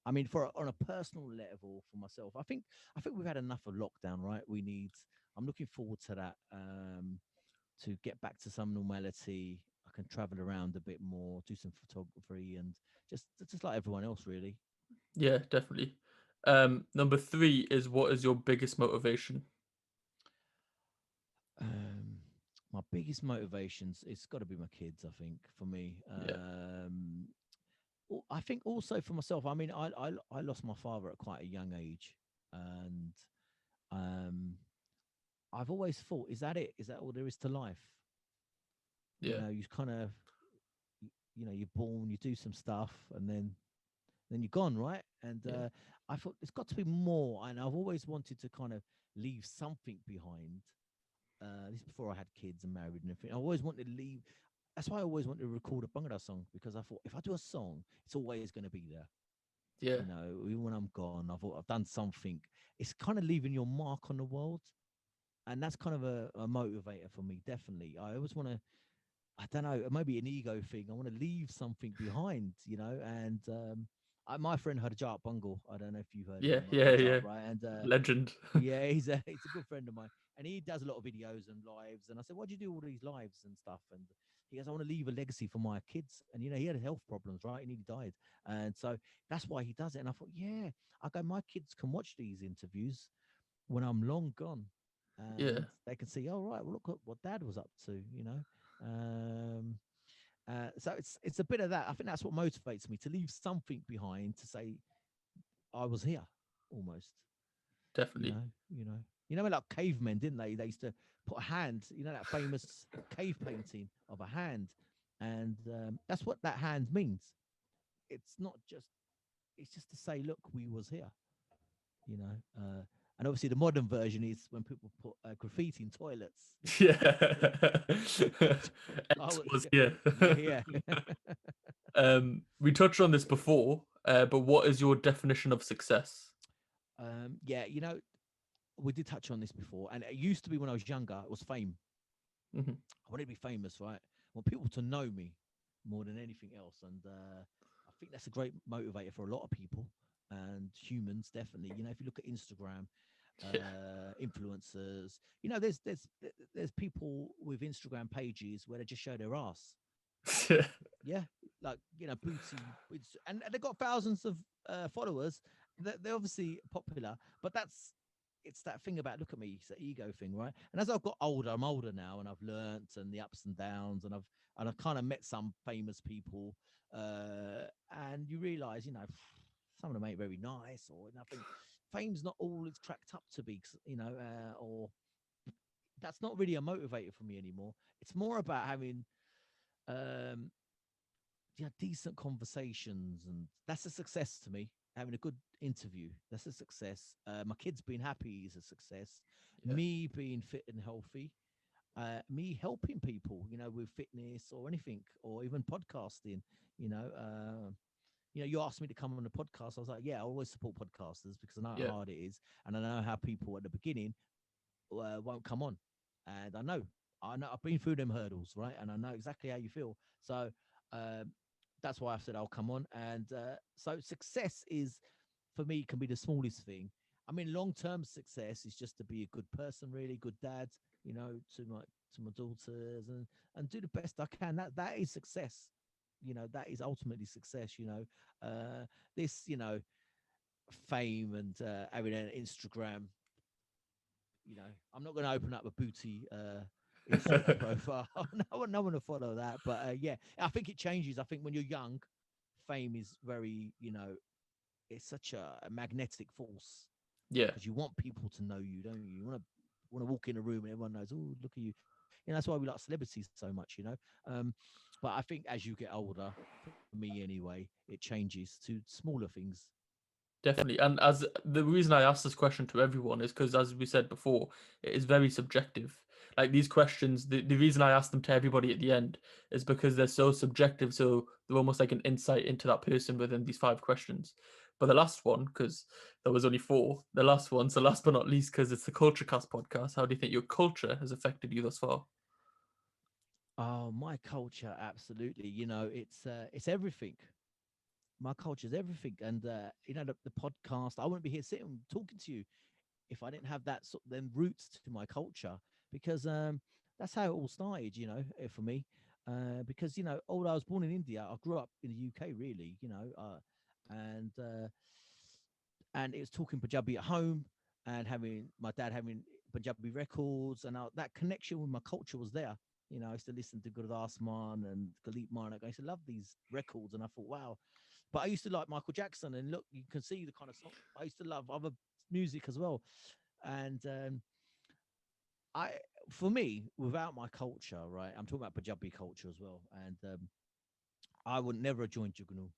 I mean, on a personal level for myself, I think we've had enough of lockdown, right? I'm looking forward to that. To get back to some normality. I can travel around a bit more, do some photography, and just like everyone else, really. Yeah, definitely. Number three is, what is your biggest motivation? Um, my biggest motivations, it's got to be my kids. I think for me, Yeah. I think also for myself. I mean, I lost my father at quite a young age, and um, I've always thought, is that it? Is that all there is to life? Yeah. You kind of, you're born, you do some stuff, and then you're gone, right? And Yeah. I thought there's got to be more, and I've always wanted to kind of leave something behind. This is before I had kids and married and everything. I always wanted to leave. That's why I always wanted to record a Bhangra song, because I thought if I do a song, it's always going to be there. Yeah. Even when I'm gone, I thought I've done something. It's kind of leaving your mark on the world, and that's kind of a motivator for me. Definitely, I always want to. I don't know, maybe an ego thing. I want to leave something behind, and my friend Harjat Bungle. I don't know if you heard of Yeah. him, Yeah. Harjat, Yeah. right? And Legend. yeah, he's a good friend of mine, and he does a lot of videos and lives. And I said, "Why do you do all these lives and stuff?" And he goes, "I want to leave a legacy for my kids." And he had health problems, right? He nearly died, and so that's why he does it. And I thought, yeah, I go, my kids can watch these interviews when I'm long gone, Yeah. and they can see, oh right, well look at what Dad was up to, Um, so it's a bit of that. I think that's what motivates me to leave something behind to say I was here, almost. You Definitely. know, you know, like cavemen, didn't they? They used to put a hand. That famous cave painting of a hand, and that's what that hand means. It's not just. It's just to say, look, we was here. You know, and obviously the modern version is when people put graffiti in toilets. Yeah. I X was, was here. yeah. We touched on this before, but what is your definition of success? Yeah, we did touch on this before, and it used to be when I was younger, it was fame. Hmm. I wanted to be famous, right? I want people to know me more than anything else, and I think that's a great motivator for a lot of people and humans. Definitely, if you look at Instagram, Yeah. influencers, there's people with Instagram pages where they just show their ass. Yeah. Yeah, like booty, and they've got thousands of followers. They're obviously popular, but it's that thing about, look at me, it's the ego thing, right? And as I've got older, I'm older now, and I've learnt and the ups and downs, and I've kind of met some famous people, and you realize, some of them ain't very nice, or nothing. Fame's not all it's cracked up to be, or that's not really a motivator for me anymore. It's more about having um decent conversations, and that's a success to me. Having a good interview, that's a success. My kids being happy is a success. Yeah. Me being fit and healthy, me helping people, with fitness or anything, or even podcasting. you know uh, you asked me to come on the podcast. I was like, yeah, I always support podcasters because I know Yeah. how hard it is, and I know how people at the beginning won't come on, and I know I've been through them hurdles, right, and I know exactly how you feel. So um, that's why I said I'll come on. And so success is, for me, can be the smallest thing. I mean, long-term success is just to be a good person, really good dad, to my daughters, and do the best I can. That is success. That is ultimately success. This, fame and having an Instagram. I'm not going to open up a booty Instagram profile. No one to follow that. But yeah, I think it changes. I think when you're young, fame is very, it's such a magnetic force Yeah, because you want people to know you, don't you? You want to walk in a room and everyone knows, oh, look at you. You know, that's why we like celebrities so much, you know. Um, but I think as you get older, for me anyway, it changes to smaller things. definitely. And as the reason I asked this question to everyone is because, as we said before, it is very subjective. Like these questions, the reason I ask them to everybody at the end is because they're so subjective. So they're almost like an insight into that person within these five questions. But the last one, because there was only four, the last one, so last but not least, because it's the KultureKast podcast, how do you think your culture has affected you thus far? Oh, my culture, absolutely. You know, it's everything. My culture is everything, and you know, the podcast. I wouldn't be here sitting talking to you if I didn't have that sort them roots to my culture, because that's how it all started. You know, for me, because you know, although I was born in India, I grew up in the UK. Really, you know, and and it was talking Punjabi at home and having my dad having Punjabi records, and that connection with my culture was there. You know, I used to listen to Gurdas Mann and Galit Mann. I used to love these records, and I thought, wow. But I used to like Michael Jackson, and look, you can see the kind of song. I used to love other music as well, and I, for me, without my culture, right? I'm talking about Punjabi culture as well, and I would never have joined Juggalo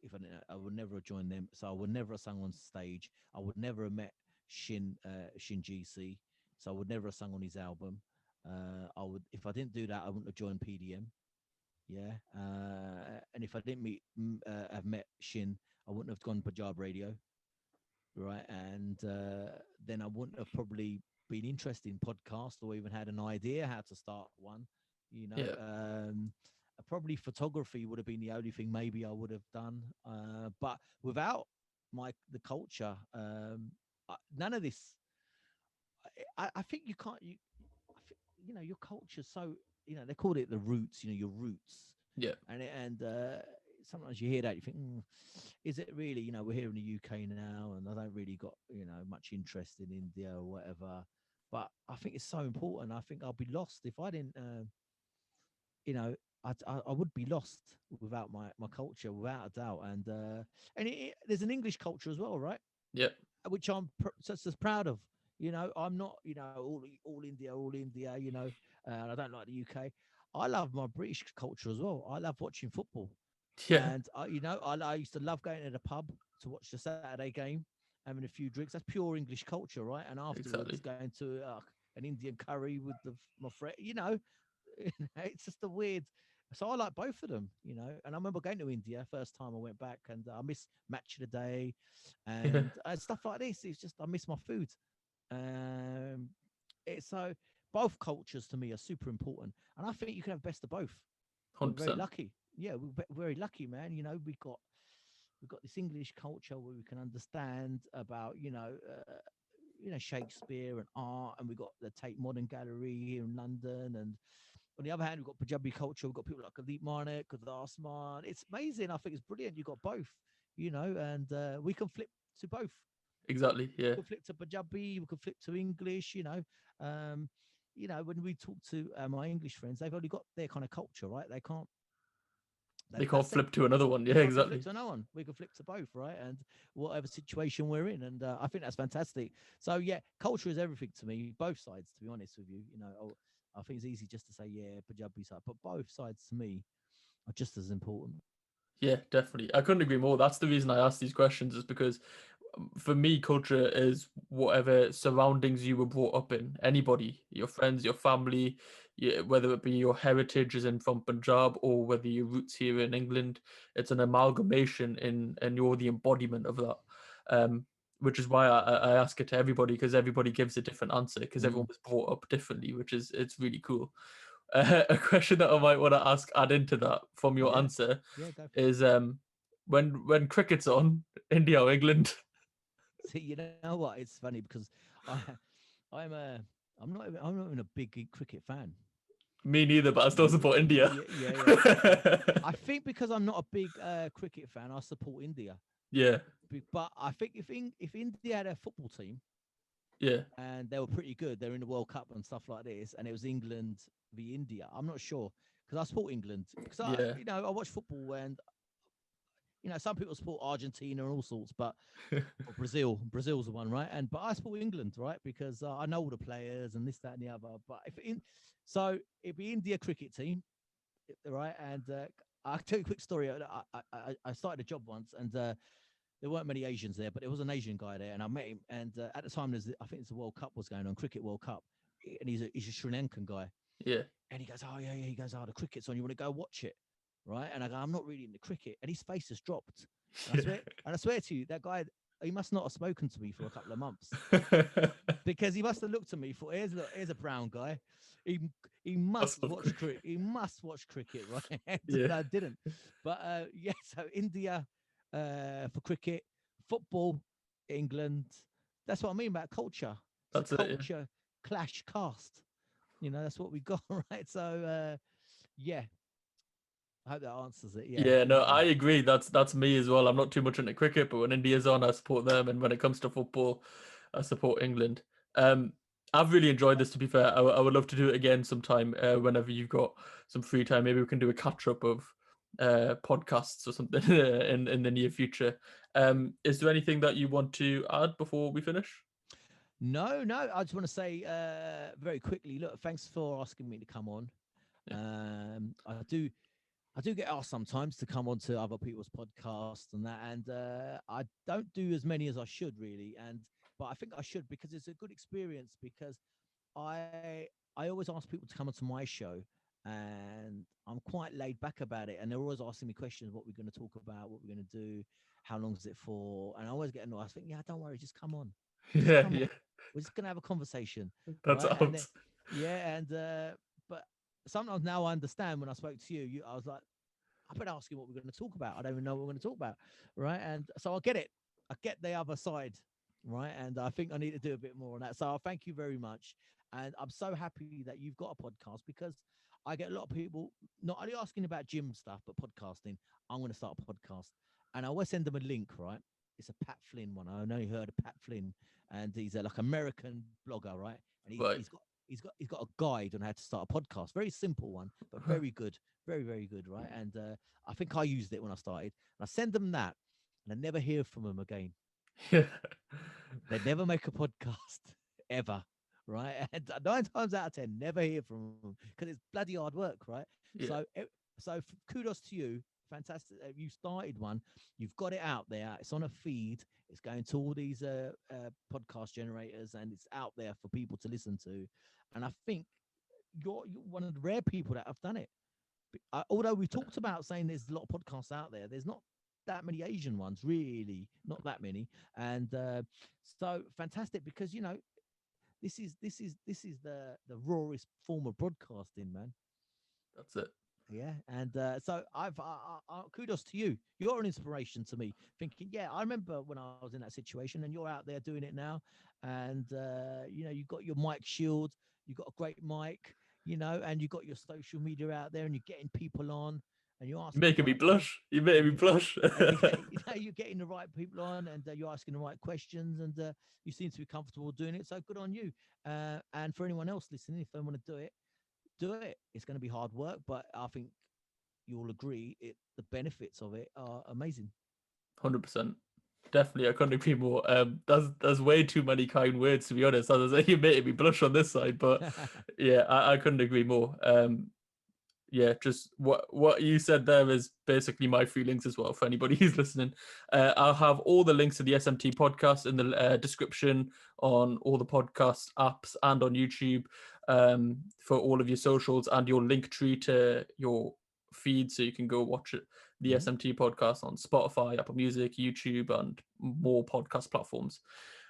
if I didn't. I would never have joined them. So I would never have sung on stage. I would never have met Shin GC. So I would never have sung on his album. I would, if I didn't do that, I wouldn't have joined PDM. Yeah, and if I didn't have met Shin, I wouldn't have gone Punjab Radio, right? And then I wouldn't have probably been interested in podcast or even had an idea how to start one. You know, Yeah, probably photography would have been the only thing maybe I would have done. But without the culture, none of this. I think you can't. You know, your culture. So you know, they called it the roots. You know, your roots, yeah, and sometimes you hear that you think, is it really? You know, we're here in the UK now, and I don't really got much interest in India or whatever. But I think it's so important. I think I'll be lost if I didn't. You know, I would be lost without my culture, without a doubt. And there's an English culture as well, right? yeah, Which I'm such as proud of. You know, I'm not, all India. You know, and I don't like the UK. I love my British culture as well. I love watching football, yeah, and I used to love going to the pub to watch the Saturday game, having a few drinks. That's pure English culture, right? And afterwards, exactly. going to an Indian curry with my friend. You know, it's just a weird. So I like both of them, you know. And I remember going to India first time I went back, and I miss match of the day, Yeah, and stuff like this. It's just I miss my food. Um, it's so both cultures to me are super important, and I think you can have best of both. We're very 100%. lucky. Yeah, we're very lucky, man. You know, we've got this English culture where we can understand about Shakespeare and art, and we've got the Tate Modern Gallery here in London, and on the other hand, we've got Punjabi culture. We've got people like Khalid Marnik, Gurdas Mann. It's amazing. I think it's brilliant. You've got both, and we can flip to both. Exactly. We Yeah. can flip to Punjabi. We can flip to English. Um, when we talk to my English friends, they've only got their kind of culture, right? They can't. They can't That's it. flip to another one. Yeah, No one can flip exactly. to no one. We can flip to both, right? And whatever situation we're in, and I think that's fantastic. So yeah, culture is everything to me. Both sides, to be honest with you. I think it's easy just to say yeah, Punjabi side, but both sides to me are just as important. Yeah, definitely. I couldn't agree more. That's the reason I asked these questions, is because for me, culture is whatever surroundings you were brought up in. Anybody, your friends, your family, whether it be your heritage is in from Punjab or whether your roots here in England, it's an amalgamation and you're the embodiment of that. Um, which is why I ask it to everybody, because everybody gives a different answer because everyone Mm. was brought up differently, which is it's really cool. A question that I might want to ask, add into that from your Yeah, answer, yeah, go for it. is when cricket's on, India or England. See, you know what? It's funny because I, I'm a, I'm not even a big cricket fan. Me neither, but I still support India. Yeah, yeah, yeah. I think because I'm not a big cricket fan, I support India. Yeah, But I think if India had a football team yeah, and they were pretty good, they're in the World Cup and stuff like this, and it was England v India. I'm not sure because I support England because yeah, I watch football and some people support Argentina and all sorts, but or Brazil's the one, right? But I support England, right? Because I know all the players and this, that, and the other. But so it'd be India cricket team, right? And I'll tell you a quick story. I started a job once, and there weren't many Asians there, but there was an Asian guy there, and I met him. And at the time, I think it's the World Cup was going on, Cricket World Cup, and he's a Sri Lankan guy. Yeah. And he goes, oh yeah. He goes, oh, the cricket's on. You want to go watch it, right? And I go, I'm not really into cricket. And his face has dropped. And I swear to you, that guy, he must not have spoken to me for a couple of months because he must have looked at me for here's a brown guy. He must watch cricket. He must watch cricket, right? And I didn't. But so India for cricket, football, England. That's what I mean about culture. That's it. Culture clash cast. That's what we got, right? So yeah. I hope that answers it. Yeah, no, I agree. That's me as well. I'm not too much into cricket, but when India's on, I support them. And when it comes to football, I support England. I've really enjoyed this, to be fair. I would love to do it again sometime whenever you've got some free time. Maybe we can do a catch-up of podcasts or something in the near future. Is there anything that you want to add before we finish? No. I just want to say very quickly, look, thanks for asking me to come on. Yeah. I do get asked sometimes to come on to other people's podcasts and that, and I don't do as many as I should really, but I think I should because it's a good experience. Because I always ask people to come onto my show, and I'm quite laid back about it, and they're always asking me questions: what we're going to talk about, what we're going to do, how long is it for, and I always get annoyed. I think, yeah, don't worry, just come on. Yeah. We're just going to have a conversation. That's right? out. But sometimes now I understand. When I spoke to you, I was like, I've been asking what we're going to talk about. I don't even know what we're going to talk about, right? And so I get it. I get the other side, right? And I think I need to do a bit more on that. So I thank you very much. And I'm so happy that you've got a podcast, because I get a lot of people not only asking about gym stuff, but podcasting. I'm going to start a podcast. And I always send them a link, right? It's a Pat Flynn one. I know you heard of Pat Flynn, and he's a like American blogger, right? And he's got a guide on how to start a podcast. Very simple one, but very good. Very, very good, right? And I think I used it when I started. And I send them that, and I never hear from them again. They never make a podcast, ever, right? And 9 times out of 10, never hear from them, because it's bloody hard work, right? Yeah. So kudos to you. Fantastic. You started one. You've got it out there. It's on a feed. It's going to all these podcast generators, and it's out there for people to listen to. And I think you're one of the rare people that have done it. Although we talked about saying there's a lot of podcasts out there, there's not that many Asian ones, really, not that many. And so fantastic, because this is the rawest form of broadcasting, man. That's it. Yeah, and so I've kudos to you. You're an inspiration to me. Thinking, yeah, I remember when I was in that situation, and you're out there doing it now. And you've got your mic shield, you've got a great mic, and you've got your social media out there, and you're getting people on, and you're asking. You're making me blush. You're making me blush. You're getting the right people on, and you're asking the right questions, and you seem to be comfortable doing it. So good on you. And for anyone else listening, if they want to do it. It's going to be hard work, but I think you'll agree the benefits of it are amazing. 100%. Definitely, I couldn't agree more. There's way too many kind words, to be honest. As I say, you're making me blush on this side, but yeah, I couldn't agree more. Yeah, just what you said there is basically my feelings as well for anybody who's listening. I'll have all the links to the SMT podcast in the description on all the podcast apps and on YouTube, for all of your socials, and your link tree to your feed, so you can go watch it, the SMT podcast on Spotify, Apple Music, YouTube, and more podcast platforms.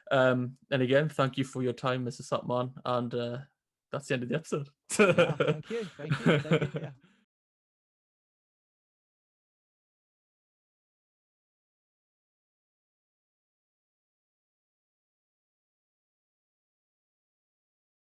And again, thank you for your time, Mr. Satman, and that's the end of the episode. Thank you. Yeah.